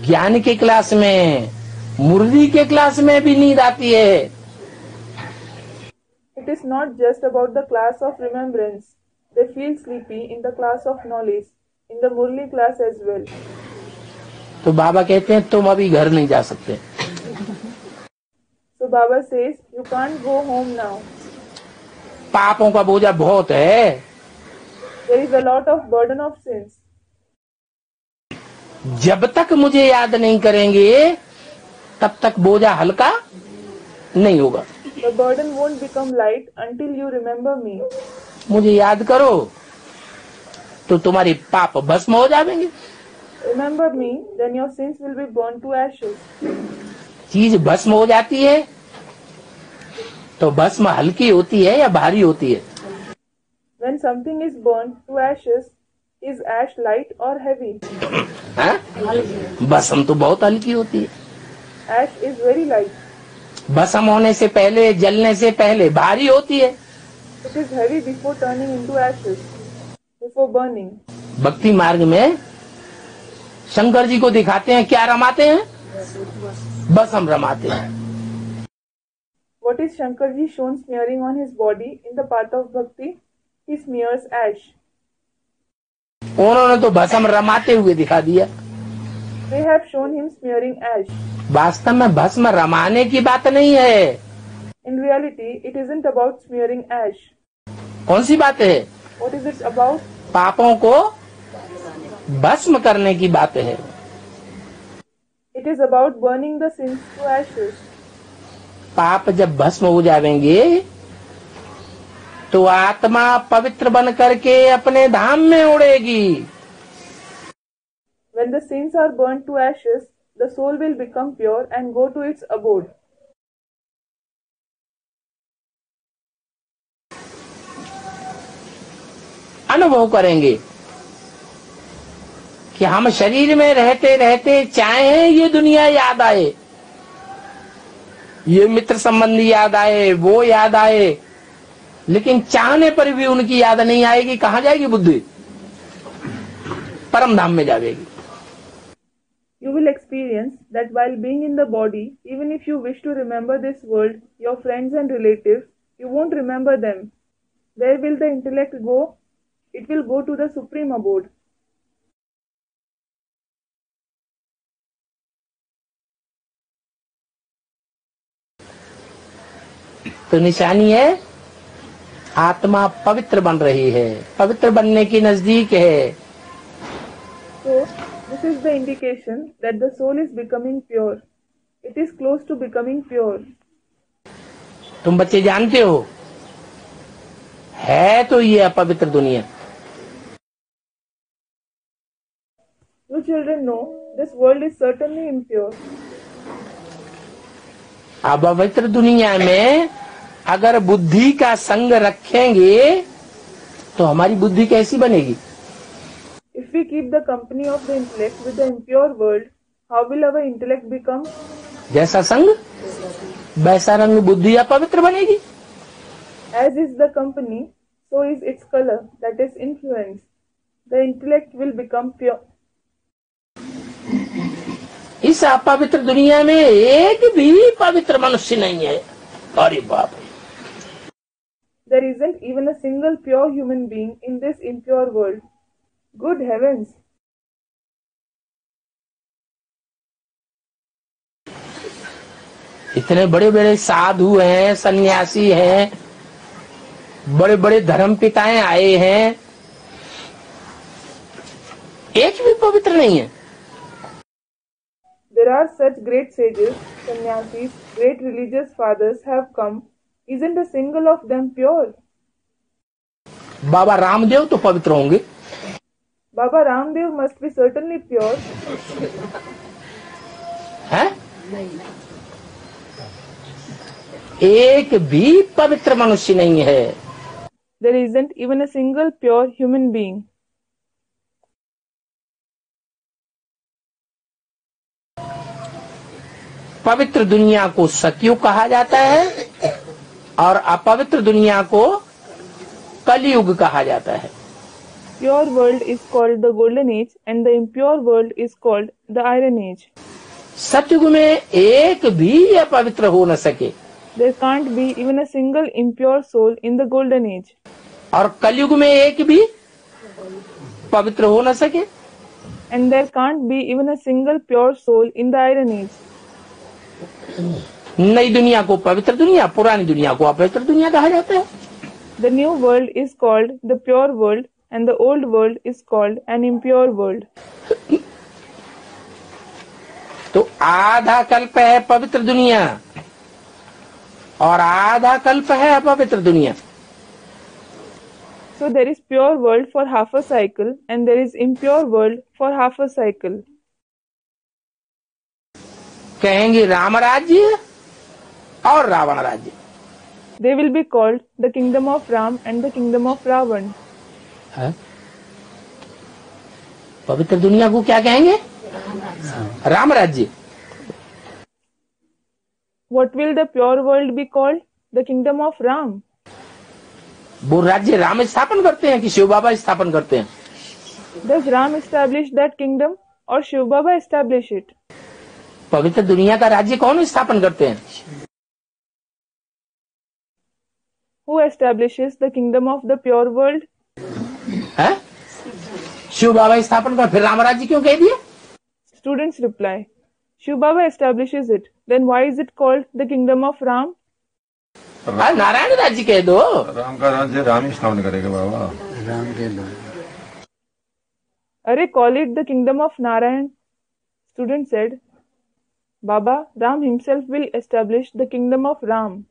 ज्ञान के क्लास में, मुरली के क्लास में भी नींद आती है। It is not just about the class of remembrance. They feel sleepy in the class of knowledge, in the Murli class as well. तो बाबा कहते हैं तुम अभी घर नहीं जा सकते। So Baba says, you can't go home now. पापों का बोझा बहुत है। There is a lot of burden of sins. जब तक मुझे याद नहीं करेंगे तब तक बोझा हल्का नहीं होगा। The burden won't become light until you remember me. मुझे याद करो तो तुम्हारे पाप भस्म हो जाएंगे। Remember me, then your sins will be burned to ashes. चीज भस्म हो जाती है तो भस्म हल्की होती है या भारी होती है? When something is burned to ashes, is ash light or heavy? भस्म तो बहुत हल्की होती है। Ash is very light. भस्म होने से पहले, जलने से पहले भारी होती है। It is heavy before turning into ashes, before burning. भक्ति मार्ग में शंकर जी को दिखाते हैं, क्या रमाते हैं? भस्म रमाते हैं। What is Shankarji shown smearing on his body in the path of bhakti? He smears ash. उन्होंने तो भस्म रमाते हुए दिखा दिया। They have shown him smearing ash. वास्तव में भस्म रमाने की बात नहीं है। In reality, it isn't about smearing ash. कौन सी बात है? What is it about? पापों को भस्म करने की बात है। It It is about burning the sins to ashes. पाप जब भस्म हो जाएंगे तो आत्मा पवित्र बन करके अपने धाम में उड़ेगी। When the sins are burnt to ashes, the soul will become pure and go to its abode. अनुभव करेंगे कि हम शरीर में रहते रहते चाहे ये दुनिया याद आए, ये मित्र संबंधी याद आए, वो याद आए, लेकिन चाहने पर भी उनकी याद नहीं आएगी। कहाँ जाएगी बुद्धि? परम धाम में जाएगी। You will experience that while being in the body, even if you wish to remember this world, your friends and relatives, you won't remember them. Where will the intellect go? It will go to the supreme abode. तो निशानी है आत्मा पवित्र बन रही है, पवित्र बनने की नजदीक है। So, this is the indication that the soul is becoming pure. It is close to becoming pure. तुम बच्चे जानते हो, है तो ये अपवित्र दुनिया। You children know this world is certainly impure. अपवित्र दुनिया में अगर बुद्धि का संग रखेंगे तो हमारी बुद्धि कैसी बनेगी? If we keep the company of the intellect with the impure world, how will our intellect become? जैसा संग वैसा रंग, बुद्धि अपवित्र बनेगी। As is the company, so is its color, that is influence. The intellect will become pure. इस अपवित्र दुनिया में एक भी पवित्र मनुष्य नहीं है। अरे बाप रे! There isn't even a single pure human being in this impure world. Good heavens! इतने बड़े बड़े साधु हैं, सन्यासी हैं, बड़े बड़े धर्म पिताएं आए हैं, एक भी पवित्र नहीं है। There are such great sages, sannyasis, great religious fathers have come. Isn't a single of them pure? Baba Ramdev तो पवित्र होंगे। Baba Ramdev must be certainly pure. हैं? एक भी पवित्र मनुष्य नहीं है। There isn't even a single pure human being. पवित्र दुनिया को सतयुग कहा जाता है और अपवित्र दुनिया को कलयुग कहा जाता है। Pure world is called the golden age and the impure world is called the iron age. सतयुग में एक भी अपवित्र हो न सके There can't be even a single impure soul in the golden age. और कलयुग में एक भी पवित्र हो न सके। And there can't be even a single pure soul in the iron age. नई दुनिया को पवित्र दुनिया, पुरानी दुनिया को अपवित्र दुनिया कहा जाता है। The new world is called the pure world and the old world is called an impure world. तो आधा कल्प है पवित्र दुनिया और आधा कल्प है अपवित्र दुनिया। So there is pure world for half a cycle and there is impure world for half a cycle. कहेंगे राम राज्य और रावण राज्य। They will be called the kingdom of Ram and the kingdom of Ravan. है? पवित्र दुनिया को क्या कहेंगे? राम राज्य। What will the pure world be called? The kingdom of Ram. वो राज्य राम स्थापन करते हैं कि शिव बाबा स्थापन करते हैं? Does Ram establish that kingdom or Shiv Baba establish it? पवित्र दुनिया का राज्य कौन स्थापन करते हैं? Who establishes the kingdom of the pure world? है? शिव बाबा स्थापन कर, फिर राम राज्य क्यों कह दिया? Students reply, Shiv Baba establishes it. Then why is it called the kingdom of Ram? Narayan राज्य कह दो। राम का राज्य राम ही स्थापन करेगा बाबा। राम के लो। Arey, call it the kingdom of Narayan. Student said, Baba, Ram himself will establish the kingdom of Ram.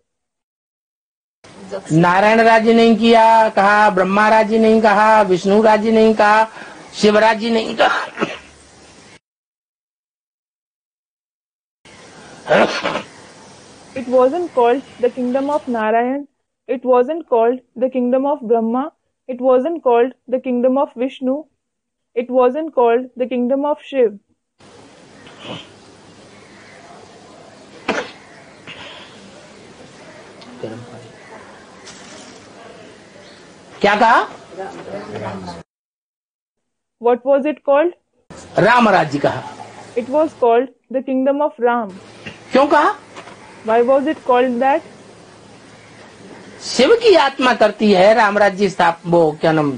Narayan राज्य नहीं किया कहा, ब्रह्मा राज्य नहीं कहा, विष्णु राज्य नहीं कहा, शिव राज्य नहीं कहा। It wasn't called the kingdom of Narayan, it wasn't called the kingdom of Brahma, it wasn't called the kingdom of Vishnu, it wasn't called the kingdom of Shiv. क्या कहा? What was it called? Ram राज्य कहा। It was called the kingdom of Ram. क्यों कहा? Why was it called that? Shiv की आत्मा करती है राम राज्य वो क्या नाम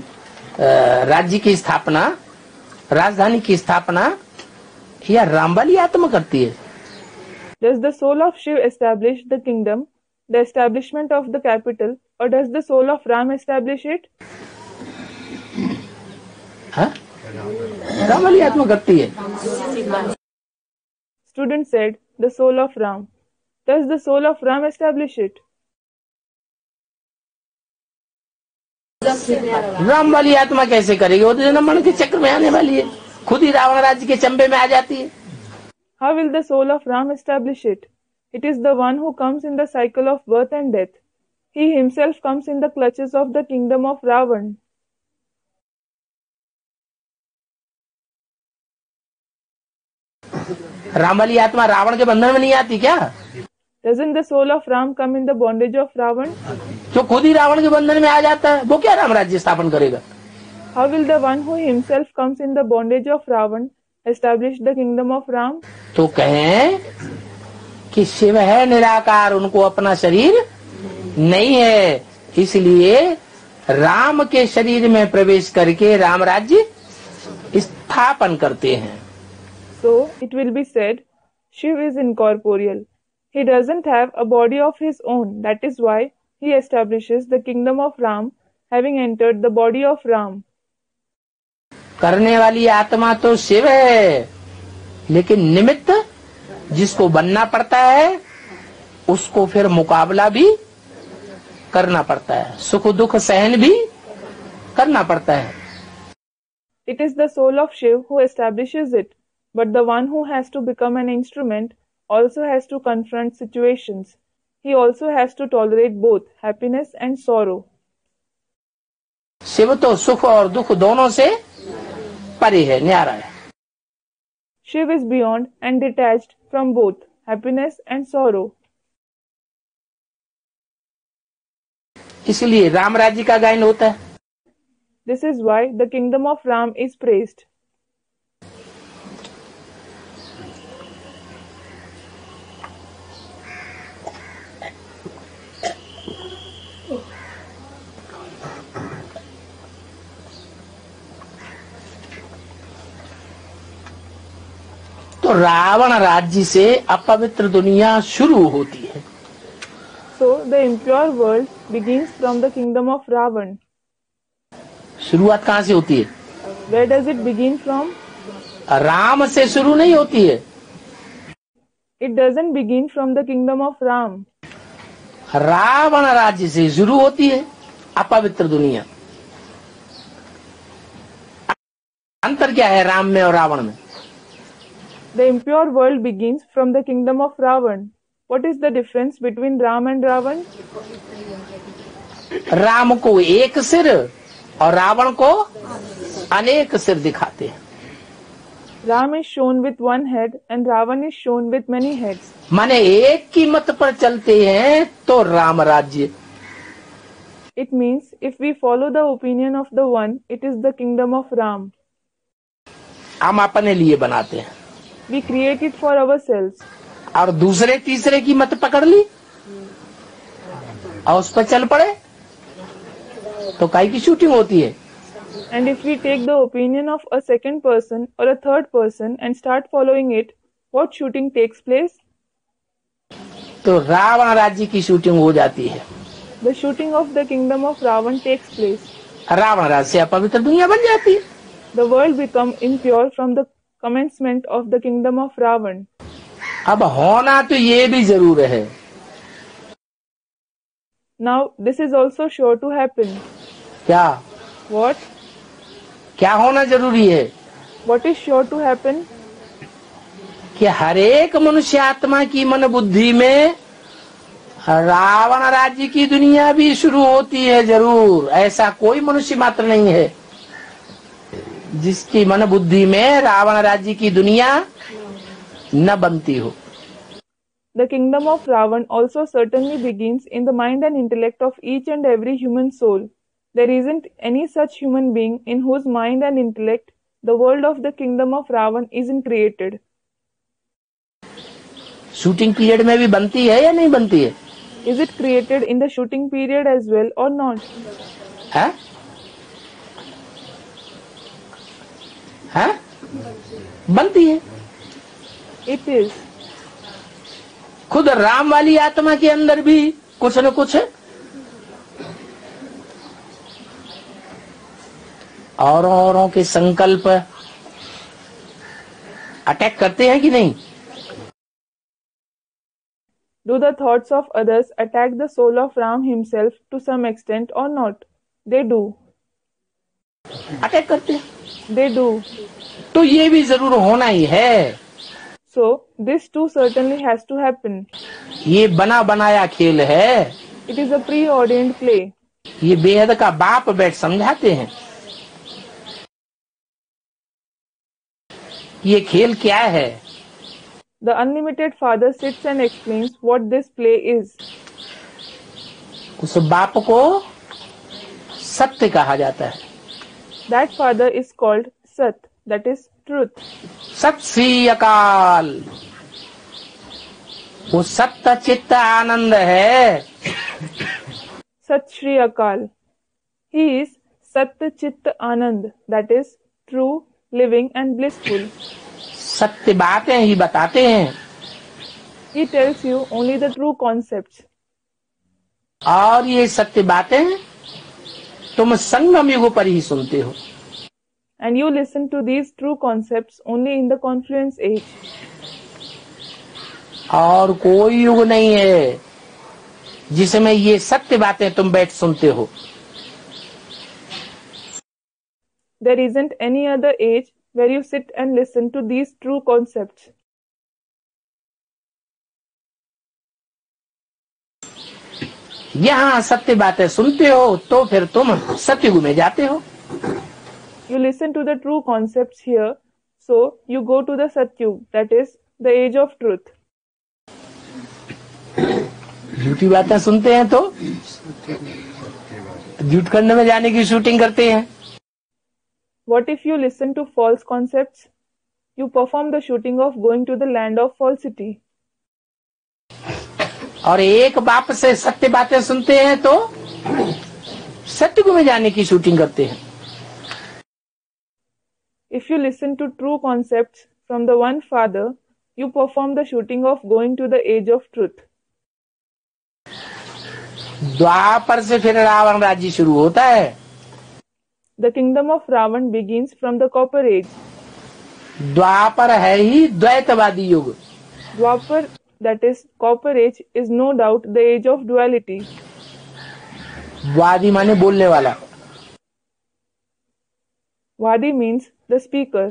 राज्य की स्थापना, राजधानी की स्थापना, या राम वाली आत्मा करती है? Does the soul of Shiv establish the kingdom, the establishment of the capital, or does the soul of Ram establish it? हाँ? राम वाली आत्मा करती है। Student said, the soul of Ram. Does the soul of Ram establish it? Ram वाली आत्मा कैसे करेगी? वो तो जन्म मरण के चक्र में आने वाली है, खुद ही रावण राज्य के चंबे में आ जाती है। How will the soul of Ram establish it? It is the one who comes in the cycle of birth and death. He himself comes in the clutches of the kingdom of Ravan. Ram वाली आत्मा रावण के बंधन में नहीं आती क्या? Doesn't the soul of Ram come in the bondage of Ravan? जो खुद ही रावण के बंधन में आ जाता है, वो क्या राम राज्य स्थापन करेगा? How will the one who himself comes in the bondage of Ravan establish the kingdom of Ram? तो कहें कि शिव है निराकार, उनको अपना शरीर नहीं है, इसलिए राम के शरीर में प्रवेश करके राम राज्य स्थापन करते हैं। So it will be said, Shiv is incorporeal. He doesn't have a body of his own. That is why he establishes the kingdom of Ram, having entered the body of Ram. करने वाली आत्मा तो शिव है, लेकिन निमित्त जिसको बनना पड़ता है उसको फिर मुकाबला भी करना पड़ता है, सुख दुख सहन भी करना पड़ता है। It is the soul of Shiv who establishes it, but the one who has to become an instrument also has to confront situations. He also has to tolerate both happiness and sorrow. Shiv तो सुख और दुख दोनों से परे है, न्यारा है। Shiv is beyond and detached from both happiness and sorrow. इसलिए राम राज्य का गायन होता है। This is why the kingdom of Ram is praised. तो रावण राज्य से अपवित्र दुनिया शुरू होती है। So the impure world begins from the kingdom of Ravan. शुरुआत कहाँ से होती है? Where does it begin from? Ram से शुरू नहीं होती है। It doesn't begin from the kingdom of Ram. Ravan राज्य से शुरू होती है अपवित्र दुनिया। अंतर क्या है राम में और रावण में? The impure world begins from the kingdom of Ravan. What is the difference between Ram and Ravan? Ram को एक सिर और रावण को अनेक सिर दिखाते हैं। Ram is shown with one head and Ravan is shown with many heads. माने एक की मत पर चलते हैं तो राम राज्य। It means if we follow the opinion of the one, it is the kingdom of Ram. हम अपने लिए बनाते हैं We create it for ourselves. और दूसरे तीसरे की मत पकड़ ली और उस पर चल पड़े तो काई की शूटिंग होती है। And if we take the opinion of a second person or a third person and start following it, what shooting takes place? तो रावण राज्य की शूटिंग हो जाती है। The shooting of the kingdom of Ravan takes place. Ravan राज्य से अपवित्र दुनिया बन जाती है। The world become impure from the commencement of the kingdom of Ravan. अब होना तो ये भी जरूर है। Now, this is also sure to happen. क्या What? क्या होना जरूरी है? What is sure to happen? कि हर एक मनुष्य आत्मा की मन बुद्धि में रावण राज्य की दुनिया भी शुरू होती है जरूर। ऐसा कोई मनुष्य मात्र नहीं है जिसकी मन बुद्धि में रावण राज्य की दुनिया न बनती हो। The kingdom of Ravan also certainly begins in the mind and intellect of each and every human soul. There isn't any such human being in whose mind and intellect the world of the kingdom of Ravan isn't created. Shooting period में भी बनती है या नहीं बनती है? Is it created in the shooting period as well or not? है? है? बनती है। It is. खुद राम वाली आत्मा के अंदर भी कुछ न कुछ औरों के संकल्प अटैक करते हैं कि नहीं? Do the thoughts of others attack the soul of Ram himself to some extent or not? They do. Attack करते हैं। They do. तो ये भी जरूर होना ही है। So, this too certainly has to happen. ये बना बनाया खेल है। It is a preordained play. ये बेहद का बाप बैठ समझाते हैं। ये खेल क्या है? The unlimited father sits and explains what this play is. उस बाप को सत्य कहा जाता है। That father is called Sat, that is truth. सत श्री अकाल। वो सत्य चित्त आनंद है। Sat Shri Akal. He is Sat Chit Anand, that is true, living and blissful. सत्य बातें ही बताते हैं। He tells you only the true concepts. और ये सत्य बातें तुम संगम युग पर ही सुनते हो। And you listen to these true concepts only in the confluence age. और कोई युग नहीं है जिसमें ये सत्य बातें तुम बैठ सुनते हो। There isn't any other age where you sit and listen to these true concepts. यहाँ सत्य बातें सुनते हो तो फिर तुम सत्युग में जाते हो। You listen to the true concepts here, so you go to the Satyug, that is the age of truth. झूठी बातें सुनते हैं तो झूठ करने में जाने की शूटिंग करते हैं। What if you listen to false concepts? You perform the shooting of going to the land of falsity. और एक बाप से सत्य बातें सुनते हैं तो सत्युग में जाने की शूटिंग करते हैं। If you listen to true concepts from the one Father, you perform the shooting of going to the age of truth. द्वापर से फिर रावण राज्य शुरू होता है। The kingdom of Ravan begins from the Copper Age. द्वापर है ही द्वैतवादी युग। Dwapar, that is Copper Age, is no doubt the age of duality. वादी माने बोलने वाला। Vadi means the speaker.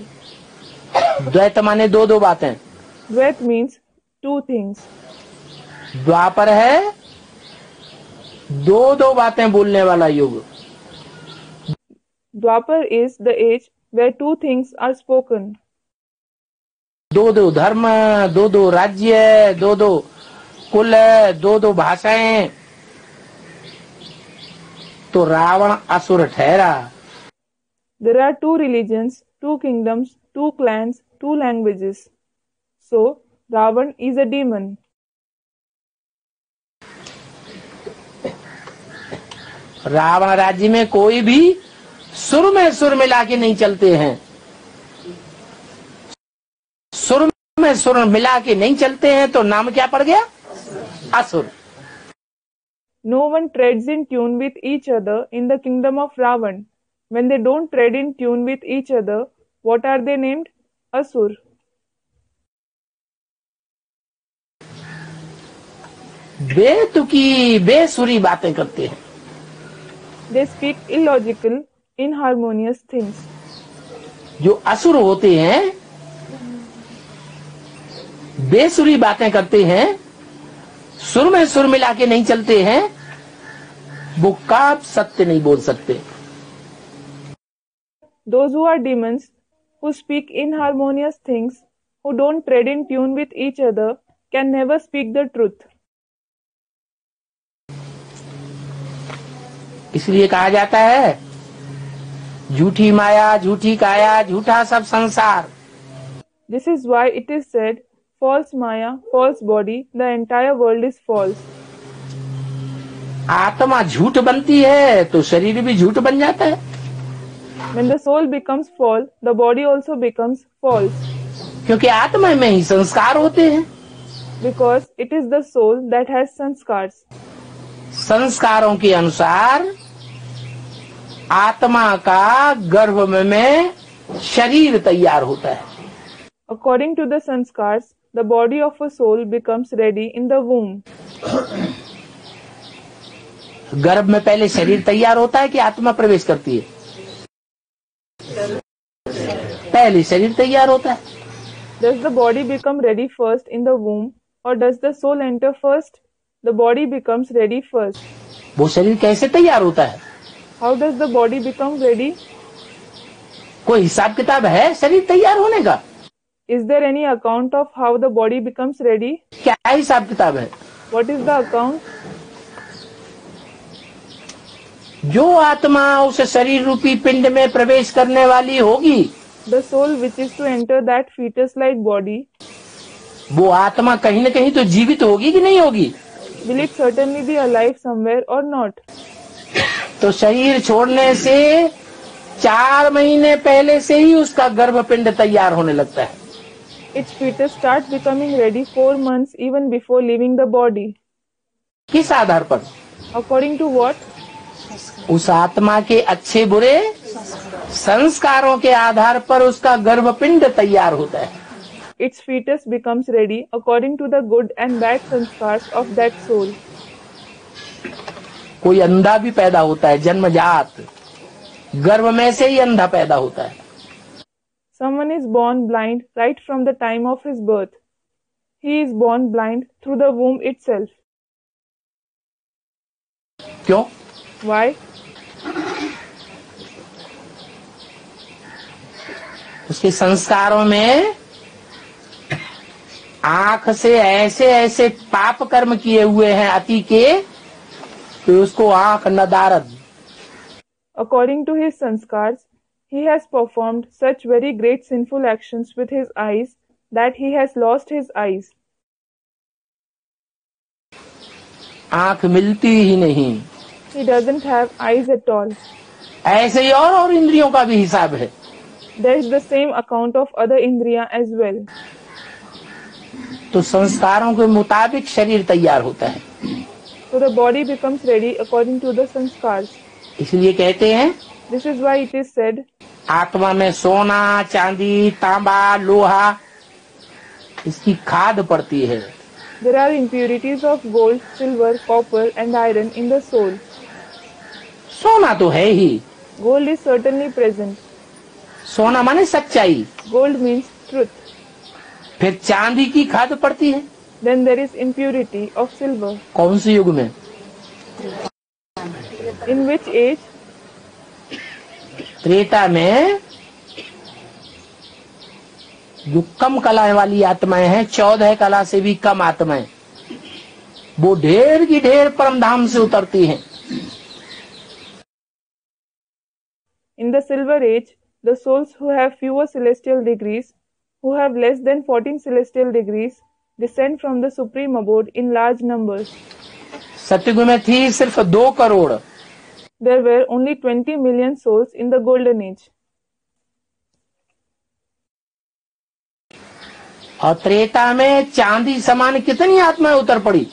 द्वैत माने दो दो बातें। Dvait means two things. द्वापर है दो दो बातें बोलने वाला युग। Dwapar is the age where two things are spoken. दो दो धर्म, दो दो राज्य, दो दो कुल, दो दो भाषाएं। तो रावण असुर ठहरा। There are two religions, two kingdoms, two clans, two languages. So, Ravan is a demon. Ravan राज्य में कोई भी सुर मिला के नहीं चलते हैं। सुर मिला के नहीं चलते हैं तो नाम क्या पड़ गया? असुर। No one treads in tune with each other in the kingdom of Ravan. When they don't tread in tune with each other, what are they named? Asur. बेतुकी बेसुरी बातें करते हैं। They speak illogical, inharmonious things. जो असुर होते हैं, बेसुरी बातें करते हैं, सुर में सुर मिला के नहीं चलते हैं, वो कब सत्य नहीं बोल सकते। Those who are demons, who speak inharmonious things, who don't tread in tune with each other, can never speak the truth. इसलिए कहा जाता है, झूठी माया, झूठी काया, झूठा सब संसार। This is why it is said, false Maya, false body, the entire world is false. आत्मा झूठ बनती है तो शरीर भी झूठ बन जाता है। When the soul becomes false, the body also becomes false. क्योंकि आत्मा में ही संस्कार होते हैं। Because it is the soul that has sanskars. संस्कारों के अनुसार आत्मा का गर्भ में शरीर तैयार होता है। According to the sanskars, the body of a soul becomes ready in the womb. गर्भ में पहले शरीर तैयार होता है कि आत्मा प्रवेश करती है? पहले शरीर तैयार होता है। Does the body become ready first in the womb, or does the soul enter first? The body becomes ready first. वो शरीर कैसे तैयार होता है? How does the body become ready? कोई हिसाब किताब है शरीर तैयार होने का? Is there any account of how the body becomes ready? क्या हिसाब किताब है? What is the account? जो आत्मा उस शरीर रूपी पिंड में प्रवेश करने वाली होगी, The soul which is to enter that fetus-like body, वो आत्मा कहीं न कहीं तो जीवित होगी कि नहीं होगी? will it certainly be alive somewhere or not? तो शरीर छोड़ने से 4 महीने पहले से ही उसका गर्भपिंड तैयार होने लगता है। Its fetus starts becoming ready 4 months even before leaving the body. किस आधार पर? According to what? उस आत्मा के अच्छे बुरे संस्कारों के आधार पर उसका गर्भपिंड तैयार होता है। Its fetus becomes ready according to the good and bad sanskars of that soul. कोई अंधा भी पैदा होता है जन्मजात, गर्भ में से ही अंधा पैदा होता है। Someone is born blind right from the time of his birth. He is born blind through the womb itself. क्यों? Why? उसके संस्कारों में आंख से ऐसे ऐसे पाप कर्म किए हुए हैं अति के, तो उसको आंख नदारद। According to his sanskars, he has performed such very great sinful actions with his eyes that he has lost his eyes. आंख मिलती ही नहीं। He doesn't have eyes at all. ऐसे ही और इंद्रियों का भी हिसाब है। There is the same account of other indriya as well. तो संस्कारों के मुताबिक शरीर तैयार होता है। So the body becomes ready according to the sanskars. इसलिए कहते हैं, This is why it is said, आत्मा में सोना, चांदी, तांबा, लोहा, इसकी खाद पड़ती है। there are impurities of gold, silver, copper and iron in the soul. सोना तो है ही। Gold is certainly present. सोना माने सच्चाई। Gold means truth. फिर चांदी की खाद पड़ती है। Then there is impurity of silver. कौन से युग में? In which age? त्रेता में जो कम कला वाली आत्माएं हैं, 14 कला से भी कम आत्माएं, वो ढेर की ढेर परम धाम से उतरती हैं। In the silver age, the souls who have fewer celestial degrees, who have less than 14 celestial degrees, descend from the supreme abode in large numbers. सतयुग में थी सिर्फ 2 crore. There were only 20 million souls in the golden age. और त्रेता में चांदी समान कितनी आत्माएं उतर पड़ी?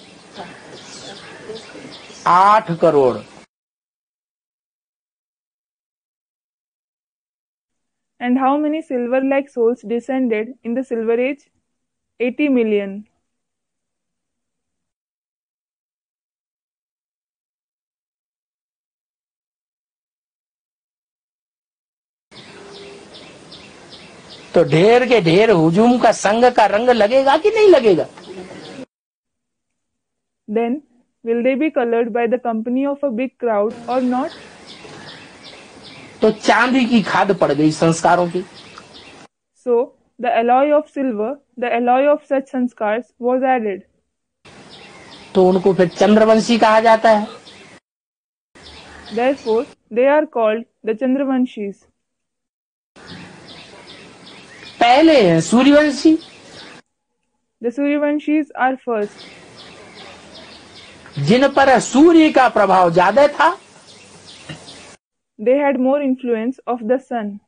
8 crore. And how many silver-like souls descended in the silver age? 80 million. तो ढेर के ढेर हुजूम का संग का रंग लगेगा कि नहीं लगेगा? Then, will they be colored by the company of a big crowd or not? तो चांदी की खाद पड़ गई संस्कारों की। So, the alloy of silver, the alloy of such sanskars was added. तो उनको फिर चंद्रवंशी कहा जाता है। Therefore, they are called the Chandravanshis. पहले हैं Suryavanshi, The Suryavanshis are first. जिन पर सूर्य का प्रभाव ज्यादा था। They had more influence of the sun.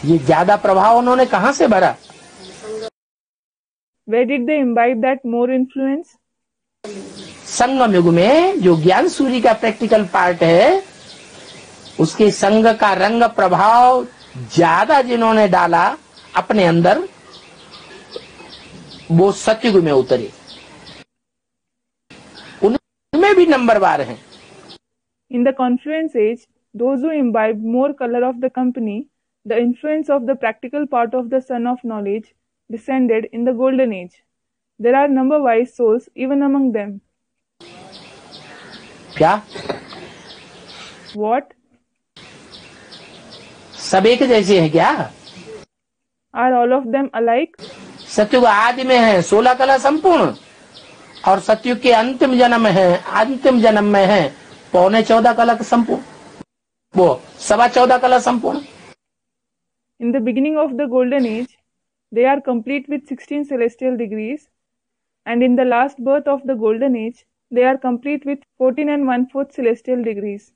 ये ज्यादा प्रभाव उन्होंने कहां से भरा? Where did they imbibe that more influence? संगम युग में जो ज्ञान सूर्य का प्रैक्टिकल पार्ट है, उसके संग का रंग प्रभाव ज्यादा जिन्होंने डाला अपने अंदर, वो सतयुग में उतरे। उनमें भी नंबरवार हैं। In the confluence age, those who imbibed more color of the company, the influence of the practical part of the sun of knowledge, descended in the golden age. There are number-wise souls even among them. क्या? What? सब एक जैसे हैं क्या? Are all of them alike? सतयुग आदि में है 16 कला संपूर्ण, और सतयुग के अंतिम जन्म में है 14.25 कला संपूर्ण, वो 14.25 कला संपूर्ण। In the beginning of the golden age, they are complete with 16 celestial degrees, and in the last birth of the golden age, they are complete with 14 1/4 celestial degrees.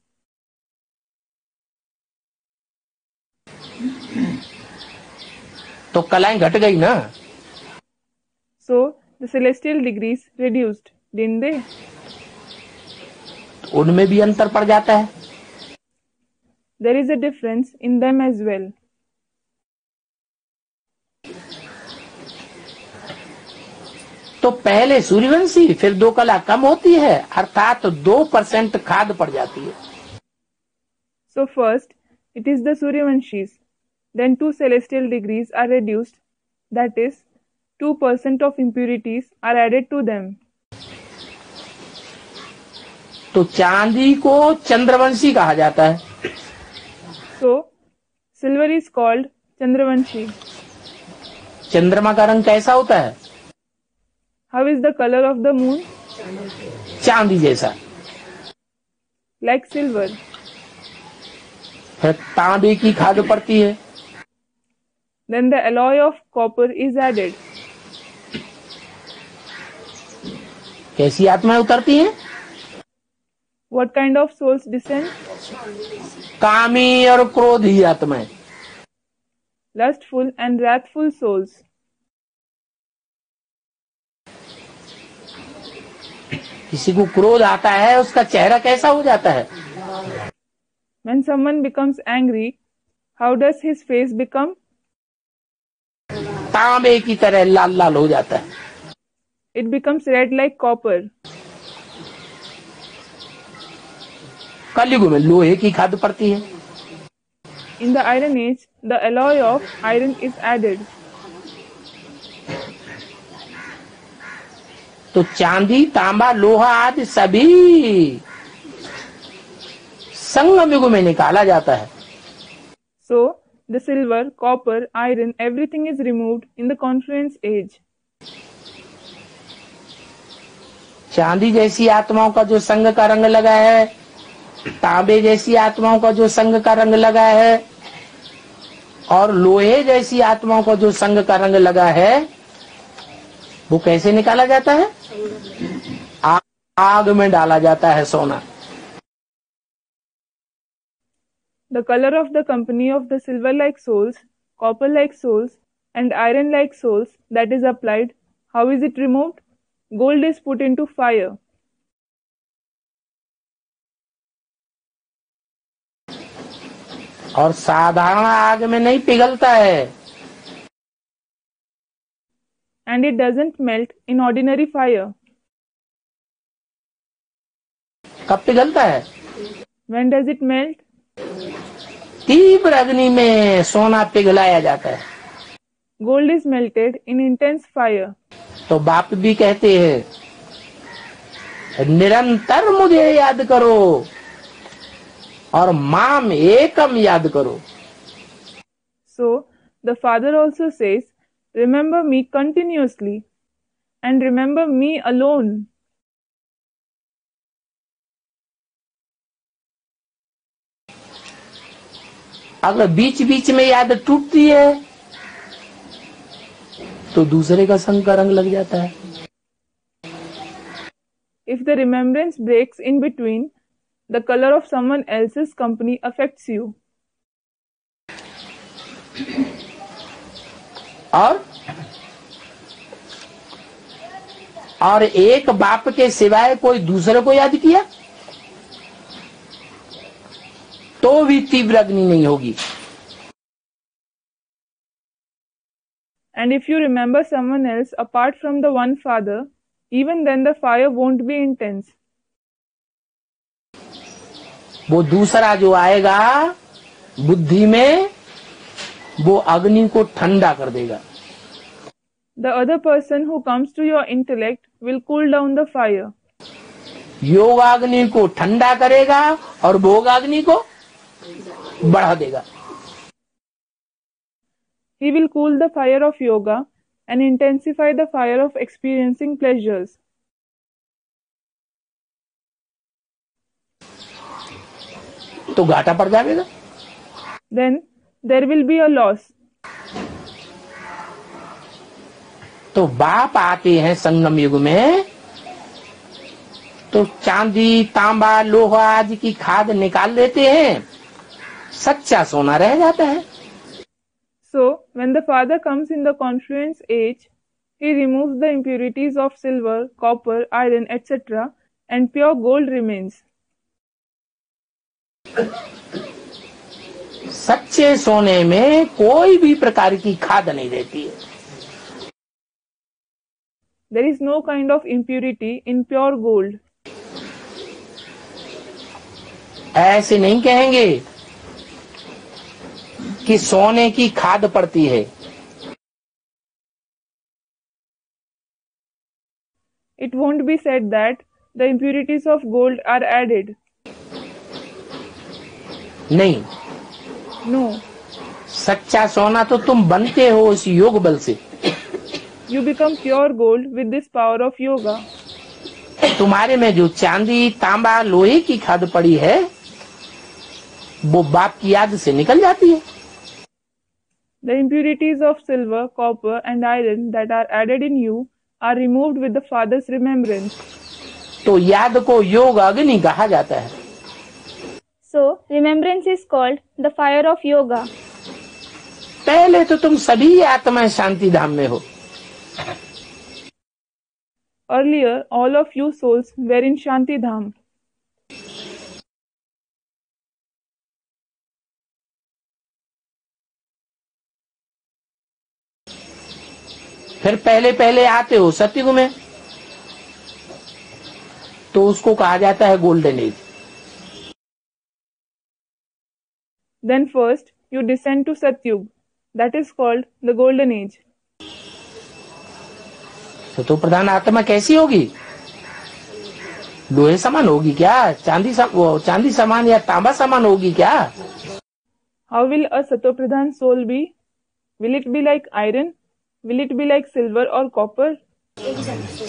तो कलाएं घट गई ना? So, the celestial degrees reduced, didn't they? उनमें भी अंतर पड़ जाता है। There is a difference in them as well. तो पहले सूर्यवंशी, फिर 2 कला कम होती है, अर्थात 2% खाद पड़ जाती है। So first, it is the Suryavanshis. Then 2 celestial degrees are reduced, that is, 2% of impurities are added to them. तो चांदी को चंद्रवंशी कहा जाता है। So, silver is called Chandravanshi. चंद्रमा का रंग कैसा होता है? How is the color of the moon? चांदी जैसा। Like silver. फिर तांबे की खाद पड़ती है। Then the alloy of copper is added. कैसी आत्माएं उतरती हैं? What kind of souls descend? कामी और क्रोधी आत्माएं। Lustful and wrathful souls. किसी को क्रोध आता है, उसका चेहरा कैसा हो जाता है? When someone becomes angry, how does his face become? तांबे की तरह लाल लाल हो जाता है। It becomes red like copper. कलयुग में लोहे की खाद पड़ती है। In the Iron Age, the alloy of iron is added. तो चांदी, तांबा, लोहा आदि सभी संगम युग में निकाला जाता है। So, the silver, copper, iron, everything is removed in the confluence age. चांदी जैसी आत्माओं का जो संग का रंग लगा है, तांबे जैसी आत्माओं का जो संग का रंग लगा है, और लोहे जैसी आत्माओं का जो संग का रंग लगा है, वो कैसे निकाला जाता है? आग में डाला जाता है सोना। The color of the company of the silver-like souls, copper-like souls, and iron-like souls that is applied, how is it removed? Gold is put into fire. और साधारण आग में नहीं पिघलता है। And it doesn't melt in ordinary fire. कब पिघलता है? When does it melt? तीव्र अग्नि में सोना पिघलाया जाता है। Gold is melted in intense fire. तो बाप भी कहते हैं निरंतर मुझे याद करो और माम एकम याद करो। So, the Father also says, remember me continuously and remember me alone. अगर बीच बीच में याद टूटती है तो दूसरे का संग का रंग लग जाता है। If the remembrance breaks in between, the color of someone else's company affects you. और एक बाप के सिवाय कोई दूसरे को याद किया तो भी तीव्र अग्नि नहीं होगी। And if you remember someone else apart from the one Father, even then the fire won't be intense. वो दूसरा जो आएगा बुद्धि में वो अग्नि को ठंडा कर देगा। The other person who comes to your intellect will cool down the fire. योगाग्नि को ठंडा करेगा और भोगाग्नि को बढ़ा देगा। He will cool the fire of yoga and intensify the fire of experiencing pleasures. तो घाटा पड़ जाएगा। Then there will be a loss. तो बाप आते हैं संगम युग में तो चांदी तांबा लोहा आदि की खाद निकाल लेते हैं, सच्चा सोना रह जाता है। So, when the Father comes in the confluence age, he removes the impurities of silver, copper, iron, etc. and pure gold remains. सच्चे सोने में कोई भी प्रकार की खाद नहीं रहती है। There is no kind of impurity in pure gold. ऐसे नहीं कहेंगे कि सोने की खाद पड़ती है। It won't be said that the impurities of gold are added. नहीं, No, सच्चा सोना तो तुम बनते हो उस योग बल से। you become pure gold with this power of yoga. तुम्हारे में जो चांदी तांबा लोहे की खाद पड़ी है वो बाप की याद से निकल जाती है। The impurities of silver, copper and iron that are added in you are removed with the Father's remembrance. तो याद को योग अग्नि कहा जाता है। So, remembrance is called the fire of yoga. पहले तो तुम सभी आत्माएं शांति धाम में हो। Earlier, all of you souls were in Shanti Dham. फिर पहले पहले आते हो सतयुग में तो उसको कहा जाता है golden age. Then first, you descend to Satyug. That is called the Golden Age. तो प्रधान आत्मा कैसी होगी? लोहे समान होगी क्या? चांदी समान या तांबा समान होगी क्या? How will a Satopradhan soul be? Will it be like iron? Will it be like silver or copper?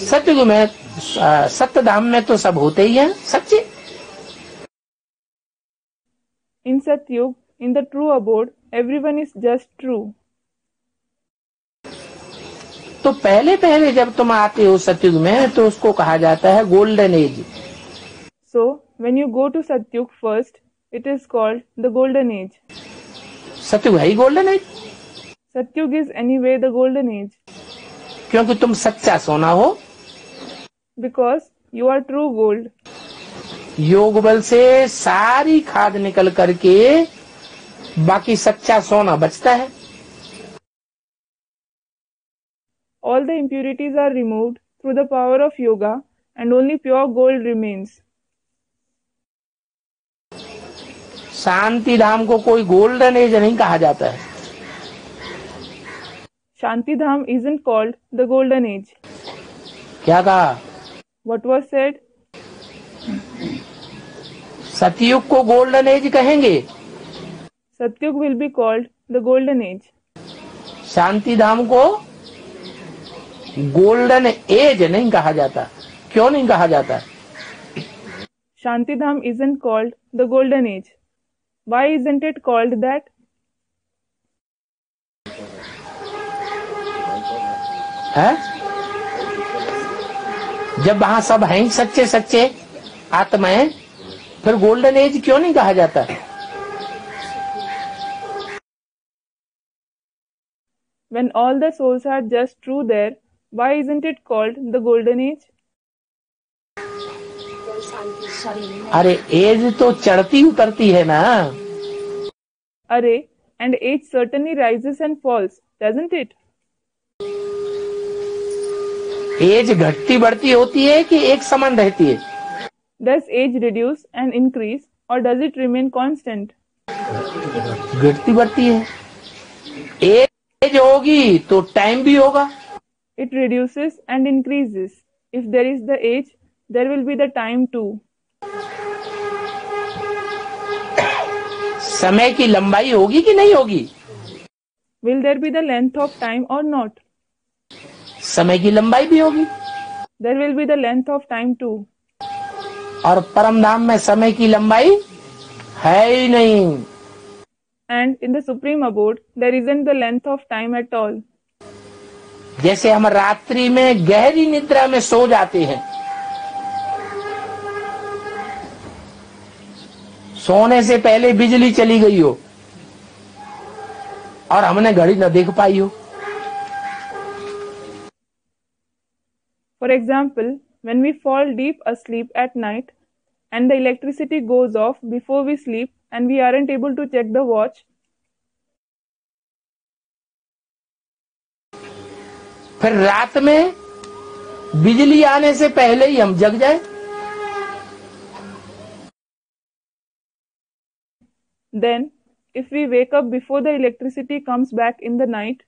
सतयुग में सत्य धाम में तो सब होते ही हैं सच्चे। In Satyug, in the true abode, everyone is just true. तो पहले पहले जब तुम आते हो सतयुग में तो उसको कहा जाता है golden age. So, when you go to Satyug first, it is called the Golden Age. सतयुग है ही golden age Satyug is anyway the Golden Age क्योंकि तुम सच्चा सोना हो। because you are true gold. योग बल से सारी खाद निकल करके बाकी सच्चा सोना बचता है। All the impurities are removed through the power of yoga and only pure gold remains. शांति धाम को कोई गोल्डन एज नहीं कहा जाता है। Shantidham isn't called the golden age. क्या कहा? What was said? सतयुग को गोल्डन एज कहेंगे। Satyug will be called the golden age. शांति धाम को गोल्डन एज नहीं कहा जाता। क्यों नहीं कहा जाता? Shantidham isn't called the golden age. Why isn't it called that? है? जब वहां सब हैं सच्चे सच्चे आत्माएं, फिर गोल्डन एज क्यों नहीं कहा जाता? When all the souls are just true there, why isn't it called the golden age? अरे एज तो चढ़ती उतरती है ना। Array, and age certainly rises and falls, doesn't it? Age घटती बढ़ती होती है कि एक समान रहती है? Does age reduce and increase, or does it remain constant? घटती बढ़ती है। एज होगी तो टाइम भी होगा। It reduces and increases. If there is the age, there will be the time too. समय की लंबाई होगी कि नहीं होगी? Will there be the length of time or not? समय की लंबाई भी होगी। There will be the length of time too. और परम धाम में समय की लंबाई है ही नहीं। And in the supreme abode, there isn't the length of time at all. जैसे हम रात्रि में गहरी निद्रा में सो जाते हैं, सोने से पहले बिजली चली गई हो और हमने घड़ी न देख पाई हो। For example, when we fall deep asleep at night and the electricity goes off before we sleep and we aren't able to check the watch, फिर रात में बिजली आने से पहले ही हम जग जाए, then if we wake up before the electricity comes back in the night,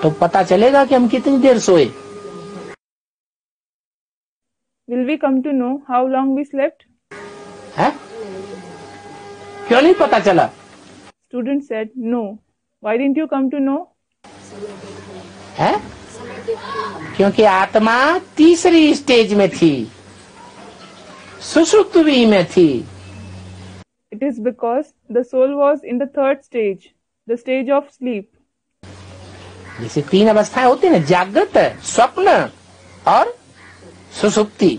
तो पता चलेगा कि हम कितनी देर सोए। will we come to know how long we slept? है? क्यों नहीं पता चला? Student said, no. Why didn't you come to know? है? क्योंकि आत्मा तीसरी स्टेज में थी, सुषुप्ति में थी। It is because the soul was in the third stage, the stage of sleep. जैसे तीन अवस्थाएं होती है ना, जागृत, स्वप्न और सुषुप्ति।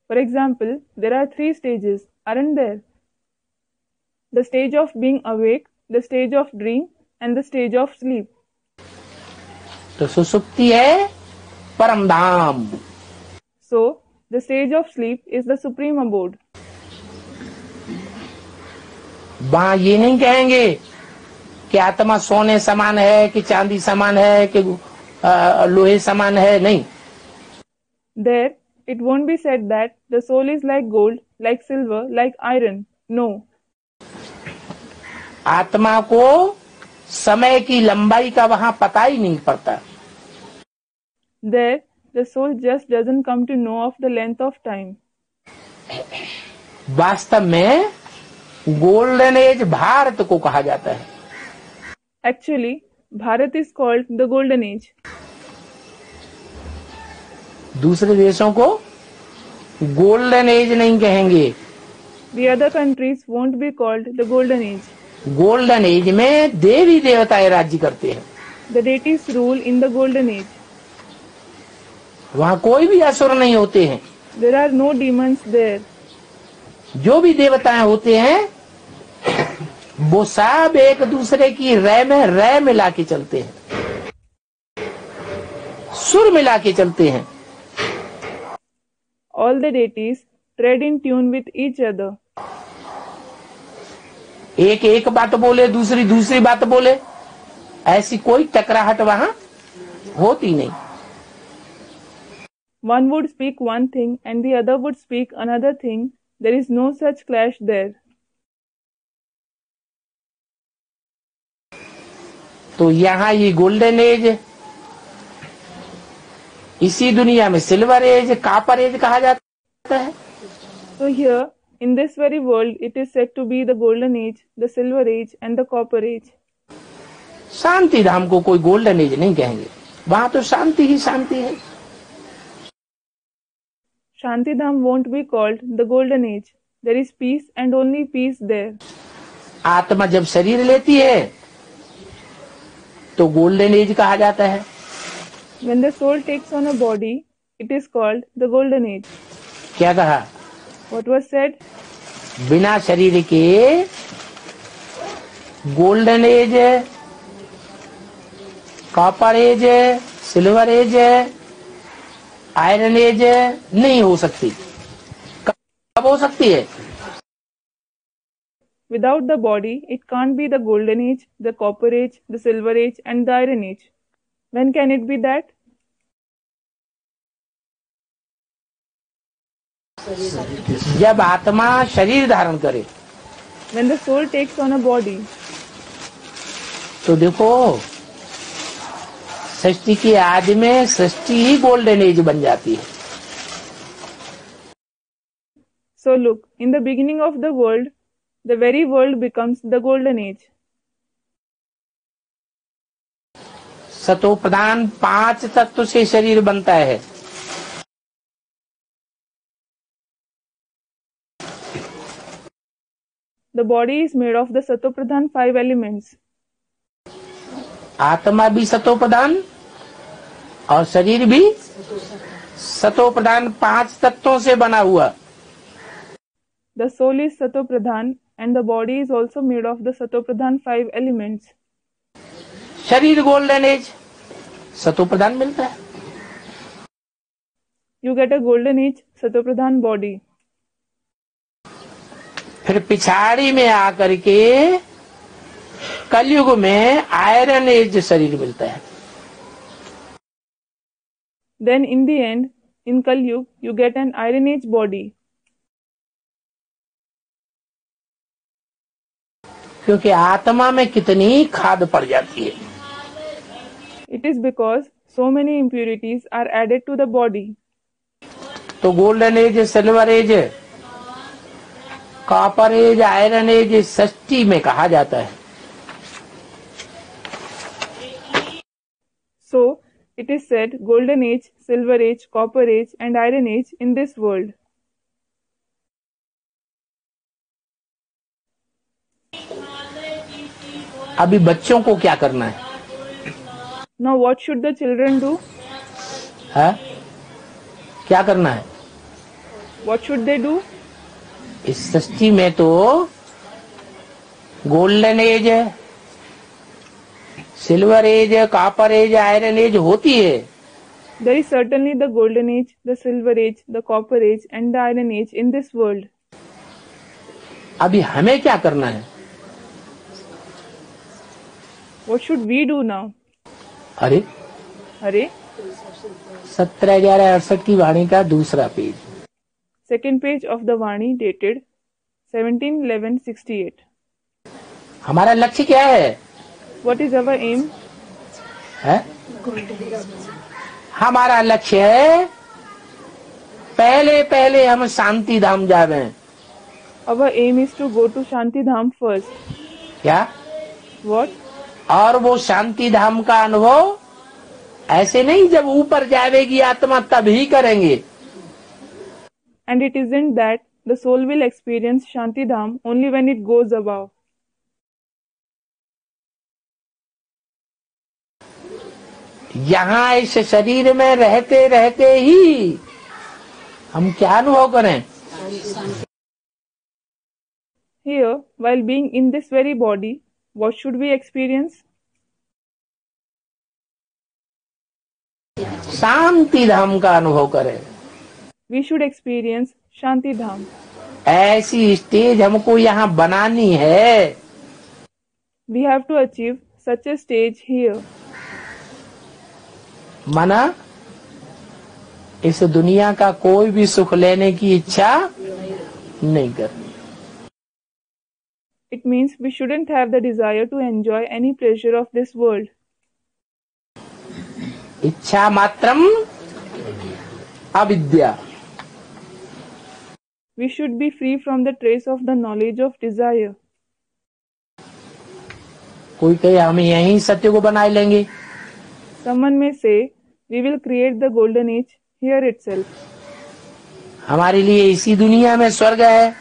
For example, there are 3 stages, aren't there? The stage of being awake, the stage of dream, and the stage of sleep. तो सुषुप्ति है परम धाम। So, the stage of sleep is the supreme abode. वहां ये नहीं कहेंगे कि आत्मा सोने समान है, कि चांदी समान है, कि लोहे समान है, नहीं। There, it won't be said that the soul is like gold, like silver, like iron. No. आत्मा को समय की लंबाई का वहां पता ही नहीं पड़ता। There, the soul just doesn't come to know of the length of time. वास्तव में गोल्डन एज भारत को कहा जाता है। Actually, Bharat is called the golden age. दूसरे देशों को गोल्डन एज नहीं कहेंगे। The other countries won't be called the golden age. Golden age में देवी देवताएं राज्य करते हैं। The deities rule in the golden age. वहां कोई भी असुर नहीं होते हैं। There are no demons there. जो भी देवताएं होते हैं वो सब एक दूसरे की रय में रय मिला के चलते हैं, सुर मिला के चलते हैं। All the deities tread in tune with each other. एक एक बात बोले, दूसरी दूसरी बात बोले, ऐसी कोई टकराहट वहां होती नहीं। One would speak one thing and the other would speak another thing. There is no such clash there. तो यहाँ ये गोल्डन एज, इसी दुनिया में सिल्वर एज, कॉपर एज कहा जाता है। So here, in this very world, it is said to be the golden age, the silver age, and the copper age. शांति धाम को कोई गोल्डन एज नहीं कहेंगे, वहां तो शांति ही शांति है। Shanti Dham won't be called the golden age. There is peace and only peace there. आत्मा जब शरीर लेती है तो गोल्डन एज कहा जाता है। When the soul takes on a body, it is called the golden age. क्या कहा? What was said? बिना शरीर के golden age, copper age, silver age, iron age नहीं हो सकती। कब हो सकती है? Without the body, it can't be the golden age, the copper age, the silver age, and the iron age. When can it be that? जब आत्मा शरीर धारण करे। When the soul takes on a body. तो देखो, सृष्टि के आदि में सृष्टि ही गोल्डन एज बन जाती है। So look, in the beginning of the world, the very world becomes the golden age. सतो प्रधान 5 तत्व से शरीर बनता है। The body is made of the Satopradhan 5 elements. आत्मा भी सतो प्रधान और शरीर भी सतो प्रधान 5 तत्वों से बना हुआ। The soul is Satopradhan and the body is also made of the Satopradhan 5 elements. शरीर गोल्डन एज, सतो प्रधान मिलता है। You get a golden age, Satopradhan body. फिर पिछाड़ी में आकर के कलयुग में आयरन एज शरीर मिलता है। Then in the end, in Kali Yuga, you get an iron age body. क्योंकि आत्मा में कितनी खाद पड़ जाती है। It is because so many impurities are added to the body. तो golden age, silver age, copper age, iron age सृष्टि में कहा जाता है। So, it is said golden age, silver age, copper age, and iron age in this world. अभी बच्चों को क्या करना है? Now, what should the children do? है? क्या करना है? What should they do? इस सृष्टि में तो golden age, silver age, copper age, iron age होती है। There is certainly the golden age, the silver age, the copper age, and the iron age in this world. अभी हमें क्या करना है? What should we do now? अरे Hare, 17/11/68 की वाणी का दूसरा page. second page of the Vani dated 17/11/68. हमारा लक्ष्य क्या है? What is our aim? है? हमारा लक्ष्य है पहले पहले हम शांति धाम जावे। Our aim is to go to Shanti Dham first. क्या? What? और वो शांति धाम का अनुभव ऐसे नहीं, जब ऊपर जाएगी आत्मा तभी करेंगे। And it isn't that the soul will experience Shanti Dham only when it goes above. यहाँ इस शरीर में रहते रहते ही हम क्या अनुभव करें? Here, while being in this very body, what should we experience? शांति धाम का अनुभव करें। We should experience Shanti Dham. ऐसी स्टेज हमको यहाँ बनानी है। We have to achieve such a stage here. माना इस दुनिया का कोई भी सुख लेने की इच्छा नहीं करनी। It means we shouldn't have the desire to enjoy any pleasure of this world. इच्छा मात्रम अविद्या। We should be free from the trace of the knowledge of desire. कोई कहे हम यहीं सत्य को बनाए लेंगे। Someone may say, we will create the golden age here itself. हमारे लिए इसी दुनिया में स्वर्ग है।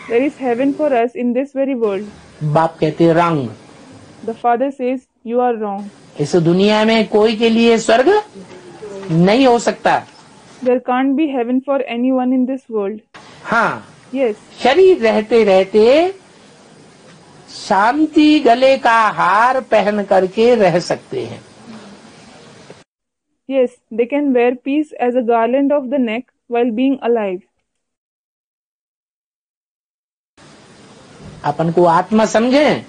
There is heaven for us in this very world. बाप कहते रंग, The father says, you are wrong. इस दुनिया में कोई के लिए स्वर्ग नहीं हो सकता। There can't be heaven for anyone in this world. हाँ, Yes, शरीर रहते रहते शांति गले का हार पहन करके रह सकते हैं। yes, they can wear peace as a garland of the neck while being alive. अपन को आत्मा समझें,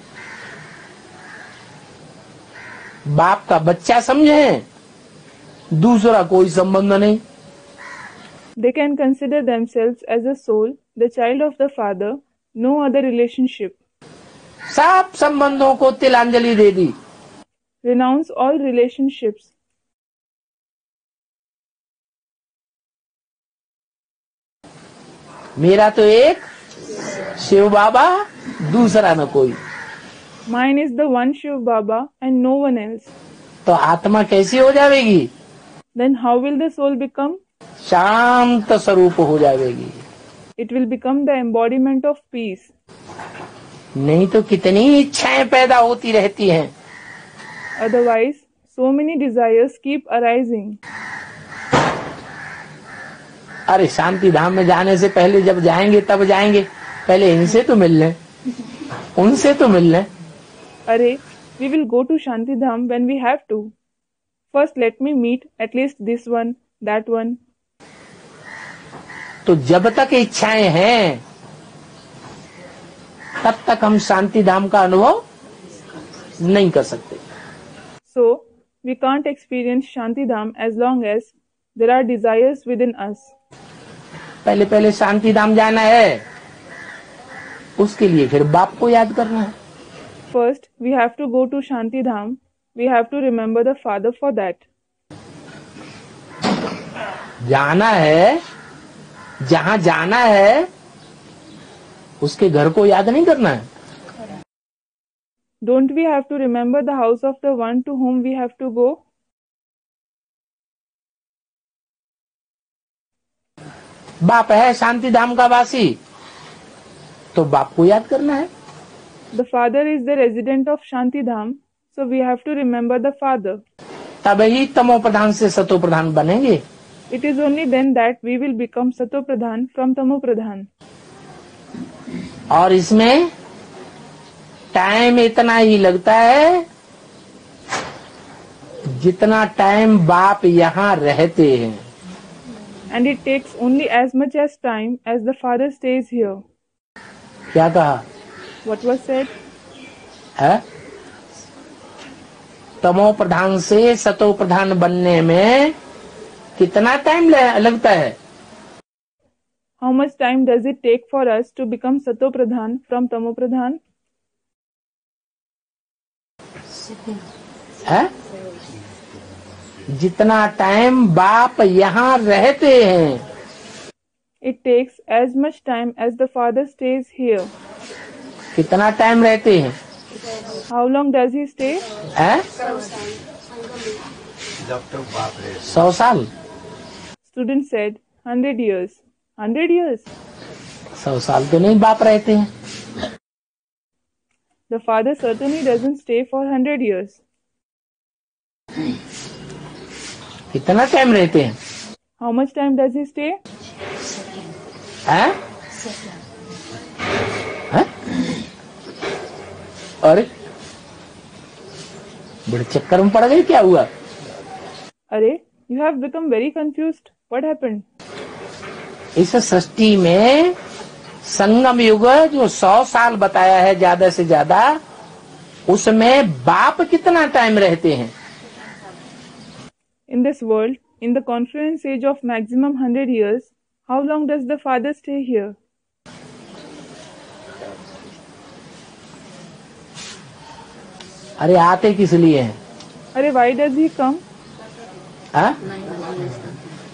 बाप का बच्चा समझें, दूसरा कोई संबंध नहीं। They can consider themselves as a soul, the child of the father, no other relationship. सब संबंधों को तिलांजलि दे दी। Renounce all relationships. मेरा तो एक शिव बाबा, दूसरा न कोई। Mine is the one Shiv Baba and no one else. तो आत्मा कैसी हो जाएगी? Then how will the soul become? शांत स्वरूप हो जाएगी। It will become the embodiment of peace. नहीं तो कितनी इच्छाएं पैदा होती रहती हैं। Otherwise, so many desires keep arising. अरे शांति धाम में जाने से पहले जब जाएंगे तब जाएंगे, पहले इनसे तो मिल लें, उनसे तो मिल लें। Arey, we will go to Shanti Dham when we have to. First let me meet at least this one, that one. तो जब तक इच्छाएं हैं तब तक हम शांति धाम का अनुभव नहीं कर सकते। So, we can't experience Shanti Dham as long as there are desires within us. पहले पहले शांति धाम जाना है, उसके लिए फिर बाप को याद करना है। First, we have to go to Shanti Dham. We have to remember the Father for that. जाना है, जहाँ जाना है उसके घर को याद नहीं करना है। Don't we have to remember the house of the one to whom we have to go? बाप है शांति धाम का वासी, तो बाप को याद करना है। The Father is the resident of Shanti Dham, so we have to remember the Father. तभी तमो प्रधान से सतो प्रधान बनेंगे। It is only then that we will become Sato Pradhan from Tamo Pradhan. और इसमें टाइम इतना ही लगता है जितना टाइम बाप यहाँ रहते हैं। And it takes only as much as time as the Father stays here. क्या कहा What was said? है? तमो प्रधान से सतो प्रधान बनने में कितना टाइम लगता है? How much time does it take for us to become Sato Pradhan from Tamo Pradhan? है? जितना टाइम बाप यहाँ रहते हैं, It takes as much time as the Father stays here. कितना टाइम रहते हैं? How long does he stay? है? 100 साल। Student said, 100 years. 100 years? 100 साल तो नहीं बाप रहते हैं। The Father certainly doesn't stay for 100 years. कितना टाइम रहते हैं? How much time does he stay? हैं? हैं? अरे बड़े चक्कर में पड़ गए, क्या हुआ? Arey, you have become very confused. What happened? इस सृष्टि में संगम युग जो 100 साल बताया है ज्यादा से ज्यादा, उसमें बाप कितना टाइम रहते हैं? In this world, in the confluence age of maximum 100 years, how long does the Father stay here? अरे आते किस लिए हैं? अरे why does he come? हाँ?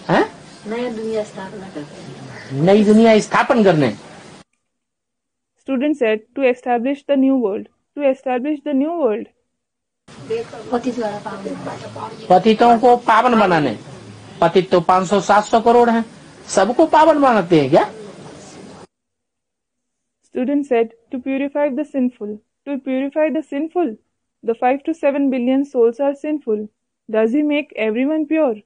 हाँ? नई दुनिया स्थापना करते नई दुनिया स्थापन करने। Student said, to establish the new world. To establish the new world. पति द्वारा पावन पतितों को पावन बनाने। पतित तो 500-700 करोड़ हैं, सबको पावन बनाते हैं क्या? Student said, to purify the sinful. To purify the sinful. The 5 to 7 billion souls are sinful. Does he make everyone pure?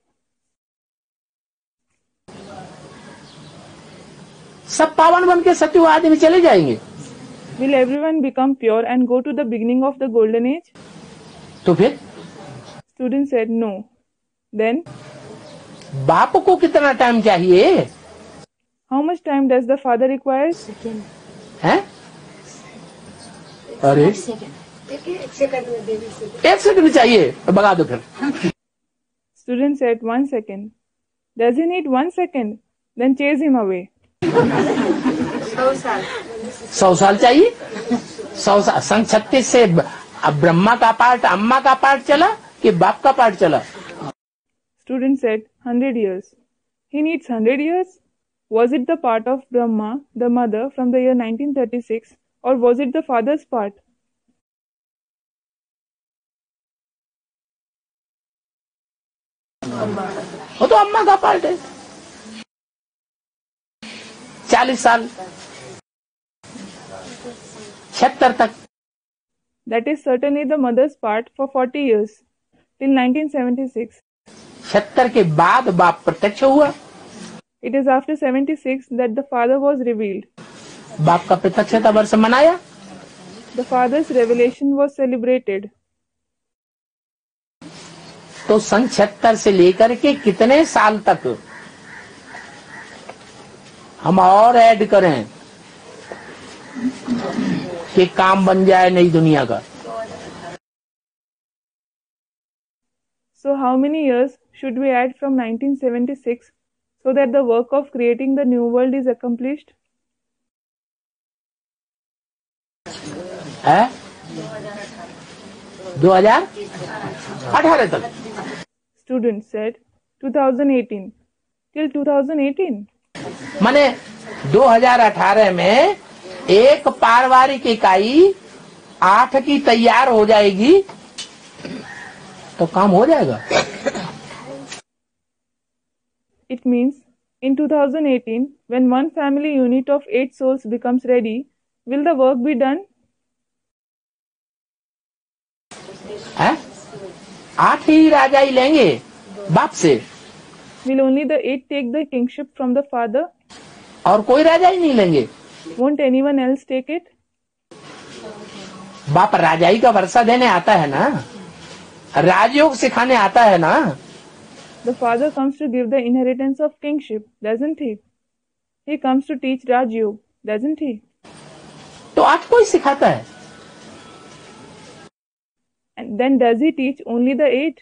सब पावन बन के सत्ययुग आदि में चले जाएंगे। Will everyone become pure and go to the beginning of the golden age? तो फिर Student said, no. Then, बाप को कितना टाइम चाहिए? how much time does the father requires? हैं? अरे एक सेकंड में देवी से 1 सेकंड चाहिए, तो भगा दो फिर। Student said, 1 second. Does he need 1 second? Then chase him away. 100 साल चाहिए? 100 साल। सन 36 से अब ब्रह्मा का पार्ट, अम्मा का पार्ट चला कि बाप का पार्ट चला? Student said, 100 years. He needs 100 years? Was it the part of Brahma, the mother, from the year 1936, or was it the father's part? वो तो अम्मा का पार्ट है। 40 साल, 76 तक। That is certainly the mother's part for 40 years, till 1976. 76 के बाद बाप प्रत्यक्ष हुआ। It is after 76 that the father was revealed. बाप का प्रत्यक्षता वर्ष मनाया। The father's revelation was celebrated. तो सन 76 से लेकर के कितने साल तक हम और ऐड करें कि काम बन जाए नई दुनिया का? So how many years should we add from 1976 so that the work of creating the new world is accomplished? है 2018 तक। Student said, 2018. Till 2018. माने 2018 में एक पारिवारिक इकाई 8 की तैयार हो जाएगी तो काम हो जाएगा। It means in 2018, when one family unit of 8 souls becomes ready, will the work be done? है 8 ही राजा ही लेंगे बाप से, Will only the 8 take the kingship from the father? और कोई राजा ही नहीं लेंगे। Won't anyone else take it? बाप राजाई का वर्षा देने आता है ना, राजयोग सिखाने आता है ना। The father comes to give the inheritance of kingship, doesn't he? He comes to teach Raj Yoga, doesn't he? तो 8 को ही सिखाता है। And then does he teach only the 8?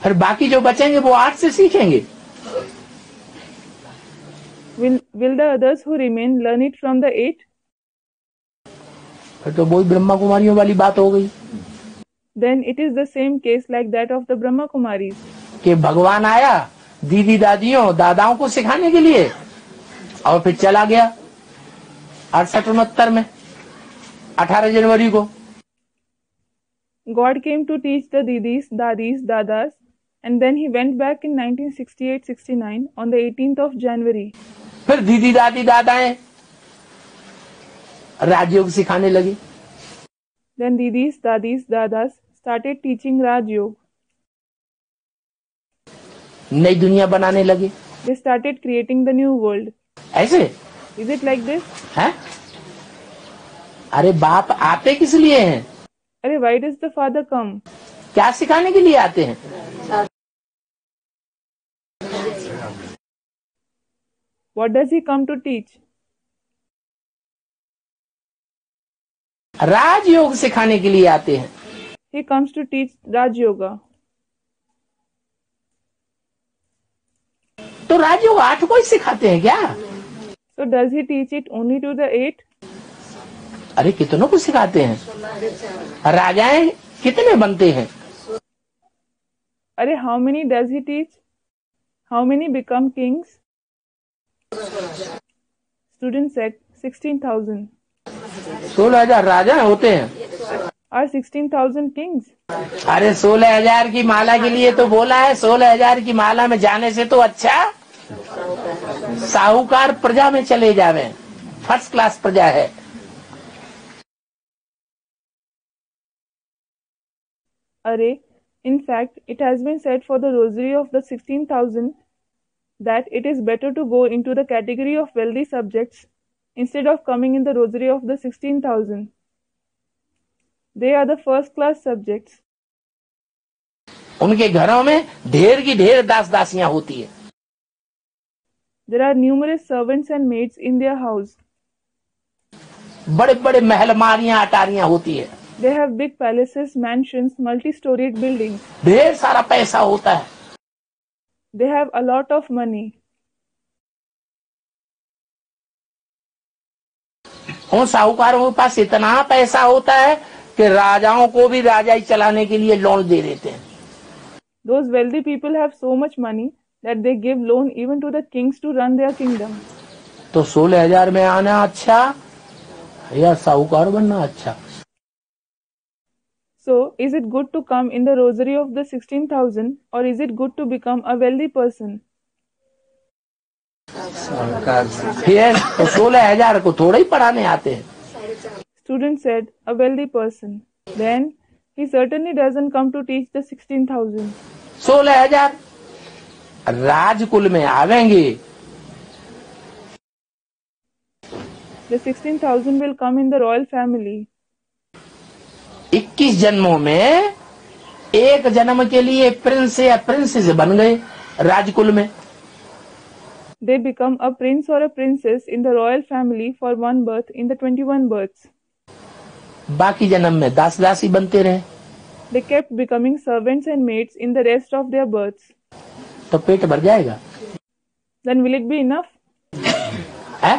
फिर बाकी जो बचेंगे वो 8 से सीखेंगे। Will the others who remain learn it from the 8? फिर तो वही ब्रह्मा कुमारियों वाली बात हो गई Then it is the same case like that of the Brahma Kumaris. कि भगवान आया दीदी दादियों दादाओं को सिखाने के लिए और फिर चला गया 68-69 में 18 जनवरी को। God came to teach the Didis, Dadis, Dadas, and then he went back in 1968-69 on the 18th of January. फिर दीदी दादी दादाएं राजयोग सिखाने लगी। Then Didis, Dadis, Dadas started teaching Raj Yoga. नई दुनिया बनाने लगे। They started creating the new world. ऐसे Is it like this? हैं? अरे बाप आते किस लिए हैं? अरे why does the father come? क्या सिखाने के लिए आते हैं? What does he come to teach? राजयोग सिखाने के लिए आते हैं। He comes to teach Raj Yoga. तो राजयोग 8 को ही सिखाते हैं क्या? So does he teach it only to the 8? अरे कितनों को सिखाते हैं? राजाएं कितने बनते हैं? अरे how many does he teach? How many become kings? Student said 16,000. 16,000 राजा होते हैं। Are 16,000 kings? अरे 16,000 की माला के लिए तो बोला है। 16,000 की माला में जाने से तो अच्छा साहूकार प्रजा में चले जावे, फर्स्ट क्लास प्रजा है। Array, in fact, it has been said for the rosary of the 16,000 that it is better to go into the category of wealthy subjects instead of coming in the rosary of the 16,000. They are the first class subjects. उनके घरों में ढेर की ढेर दास दासियां होती है। There are numerous servants and maids in their house. बड़े बड़े महल मारियां अटारियां होती है। They have big palaces, mansions, multi-storied buildings. ढेर सारा पैसा होता है। They have a lot of money. उन साहूकारों के पास इतना पैसा होता है कि राजाओं को भी राजाई चलाने के लिए लोन दे देते हैं। Those wealthy people have so much money that they give loan even to the kings to run their kingdom. तो 16,000 में आना अच्छा या साहूकार बनना अच्छा? So, is it good to come in the rosary of the 16,000 or is it good to become a wealthy person? फिर तो 16,000 को थोड़ा ही पढ़ाने आते हैं। Student said, a wealthy person. Then, he certainly doesn't come to teach the 16,000. 16,000 राजकुल में आवेंगे। The 16,000 will come in the royal family. 21 जन्मों में एक जन्म के लिए प्रिंस या प्रिंसेस बन गए राजकुल में। They become a prince or a princess in the royal family for one birth in the 21 births. बाकी जन्म में दास दासी बनते रहे। They kept becoming servants and maids in the rest of their births. तो पेट भर जाएगा? Then will it be enough? है?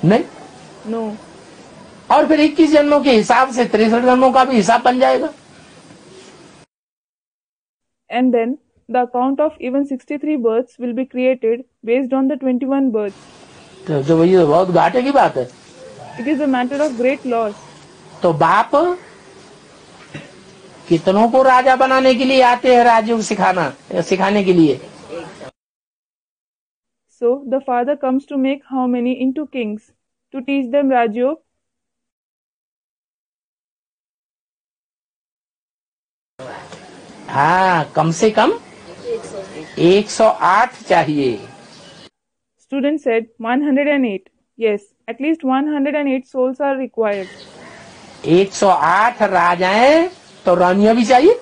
नहीं। No. और फिर 21 जन्मों के हिसाब से 63 जन्मों का भी हिसाब बन जाएगा। And then the account of even 63 births will be created based on the 21 births. तो ये बहुत घाटे की बात है। It is a matter of great loss. तो बाप कितनों को राजा बनाने के लिए आते हैं राजयोग सिखाने के लिए? So the father comes to make how many into kings to teach them Rajyog? हाँ, कम से कम 108 चाहिए। Student said 108. Yes, at least 108 souls are required. 108 राजाएं तो रानियां भी चाहिए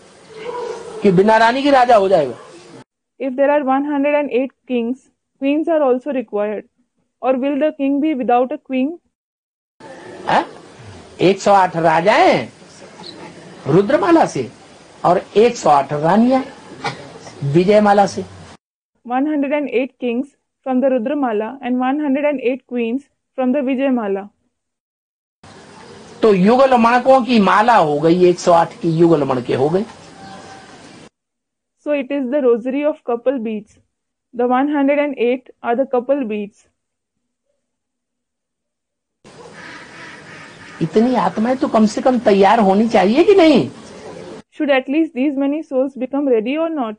कि बिना रानी के राजा हो जाएगा? If there are 108 kings, queens are also required. Or will the king be without a queen? 108 राजाएं रुद्रमाला से और 108 रानियां विजयमाला से। 108 kings from the Rudramala and 108 queens from the Vijayamala. तो युगल मणकों की माला हो गई, 108 की युगल मणके हो गए। So it is the rosary of couple beads. The 108 are the couple beads. इतनी आत्माएं तो कम से कम तैयार होनी चाहिए कि नहीं? Should at least these many souls become ready or not?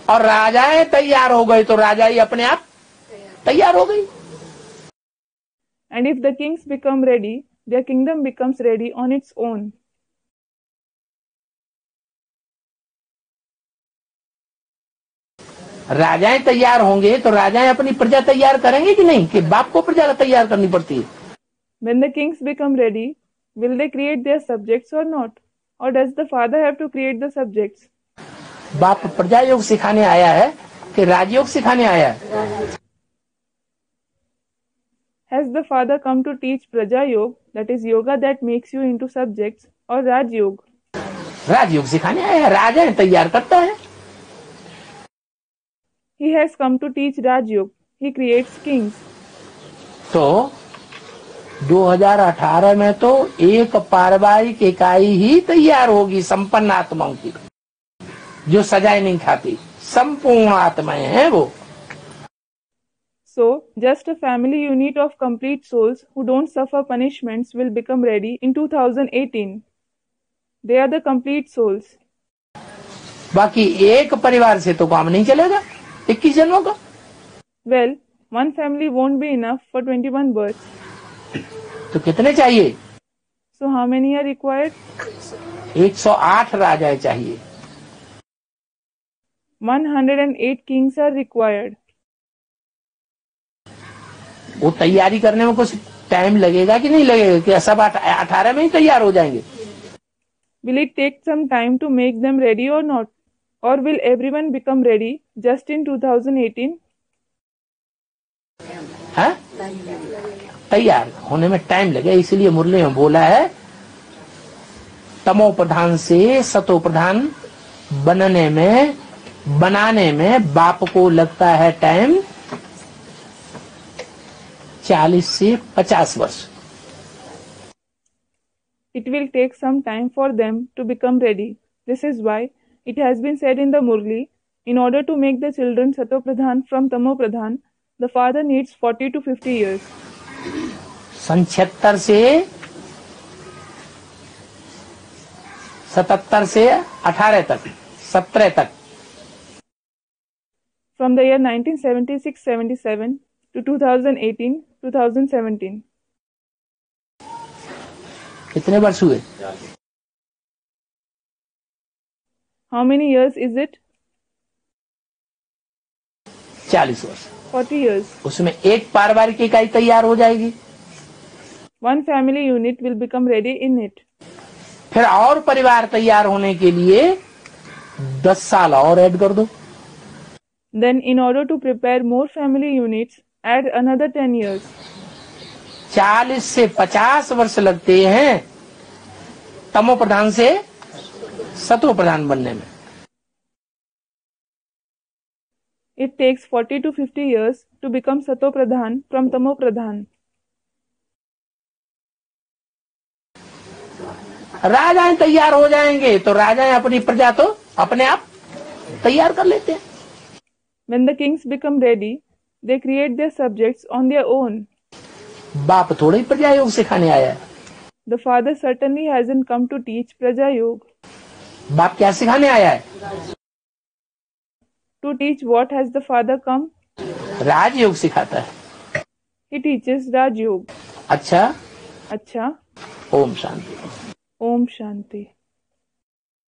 और राजाएं तैयार हो गए तो राजाई अपने आप तैयार हो गई। And if the kings become ready, their kingdom becomes ready on its own. राजाएं तैयार होंगे तो राजाएं अपनी प्रजा तैयार करेंगे कि नहीं, कि बाप को प्रजा तैयार करनी पड़ती है? When the kings become ready, will they create their subjects or not? Or does the father have to create the subjects? बाप प्रजा योग सिखाने आया है कि राजयोग सिखाने आया है? Has the father come to teach Praja Yoga, that is yoga that makes you into subjects, or Raj Yoga? राजयोग सिखाने आया है, राजाएं तैयार करता है। He has come to teach Raj Yoga. He creates kings. तो 2018 में तो एक पारिवारिक इकाई ही तैयार होगी संपन्न आत्माओं की, जो सजाएं नहीं खाती, संपूर्ण आत्माएं हैं वो। So, just a family unit of complete souls who don't suffer punishments will become ready in 2018. They are the complete souls. बाकी एक परिवार से तो काम नहीं चलेगा 21 जन्मों का। Well, one family won't be enough for 21 births. तो कितने चाहिए? So, how many are required? 108 राजाएं चाहिए। 108 kings are required. वो तैयारी करने में कुछ टाइम लगेगा कि नहीं लगेगा, कि सब 18 में ही तैयार हो जाएंगे? Will it take some time to make them ready or not? Or will everyone become ready just in 2018? है? तैयार होने में टाइम लगे, इसलिए मुरली में बोला है तमो प्रधान से सतो प्रधान बनाने में बाप को लगता है टाइम 40 से 50 वर्ष। It will take some time for them to become ready. This is why it has been said in the Murli, in order to make the children Sato Pradhan from Tamo Pradhan, the father needs 40 to 50 years. सन 76 से 77 से 18 तक 17 तक, From the year 1976-77 to 2018-2017. कितने वर्ष हुए? How many years is it? 40 वर्ष। 40 years. उसमें एक पारिवारिक इकाई तैयार हो जाएगी, One family unit will become ready in it. फिर और परिवार तैयार होने के लिए 10 साल और ऐड कर दो। Then, in order to prepare more family units, add another 10 years. 40 से 50 वर्ष लगते हैं तमो प्रधान से सतो प्रधान बनने में। It takes 40 to 50 years to become Sato Pradhan from Tamo Pradhan. राजाएं तैयार हो जाएंगे तो राजाएं अपनी प्रजा तो अपने आप तैयार कर लेते हैं। When the kings become ready, they create their subjects on their own. बाप थोड़ा ही प्रजा योग सिखाने आया है। The father certainly hasn't come to teach Praja Yoga. बाप क्या सिखाने आया है? To teach what has the father come? राजयोग सिखाता है। He teaches Raj Yoga. अच्छा, Acha, Om Shanti. Om Shanti.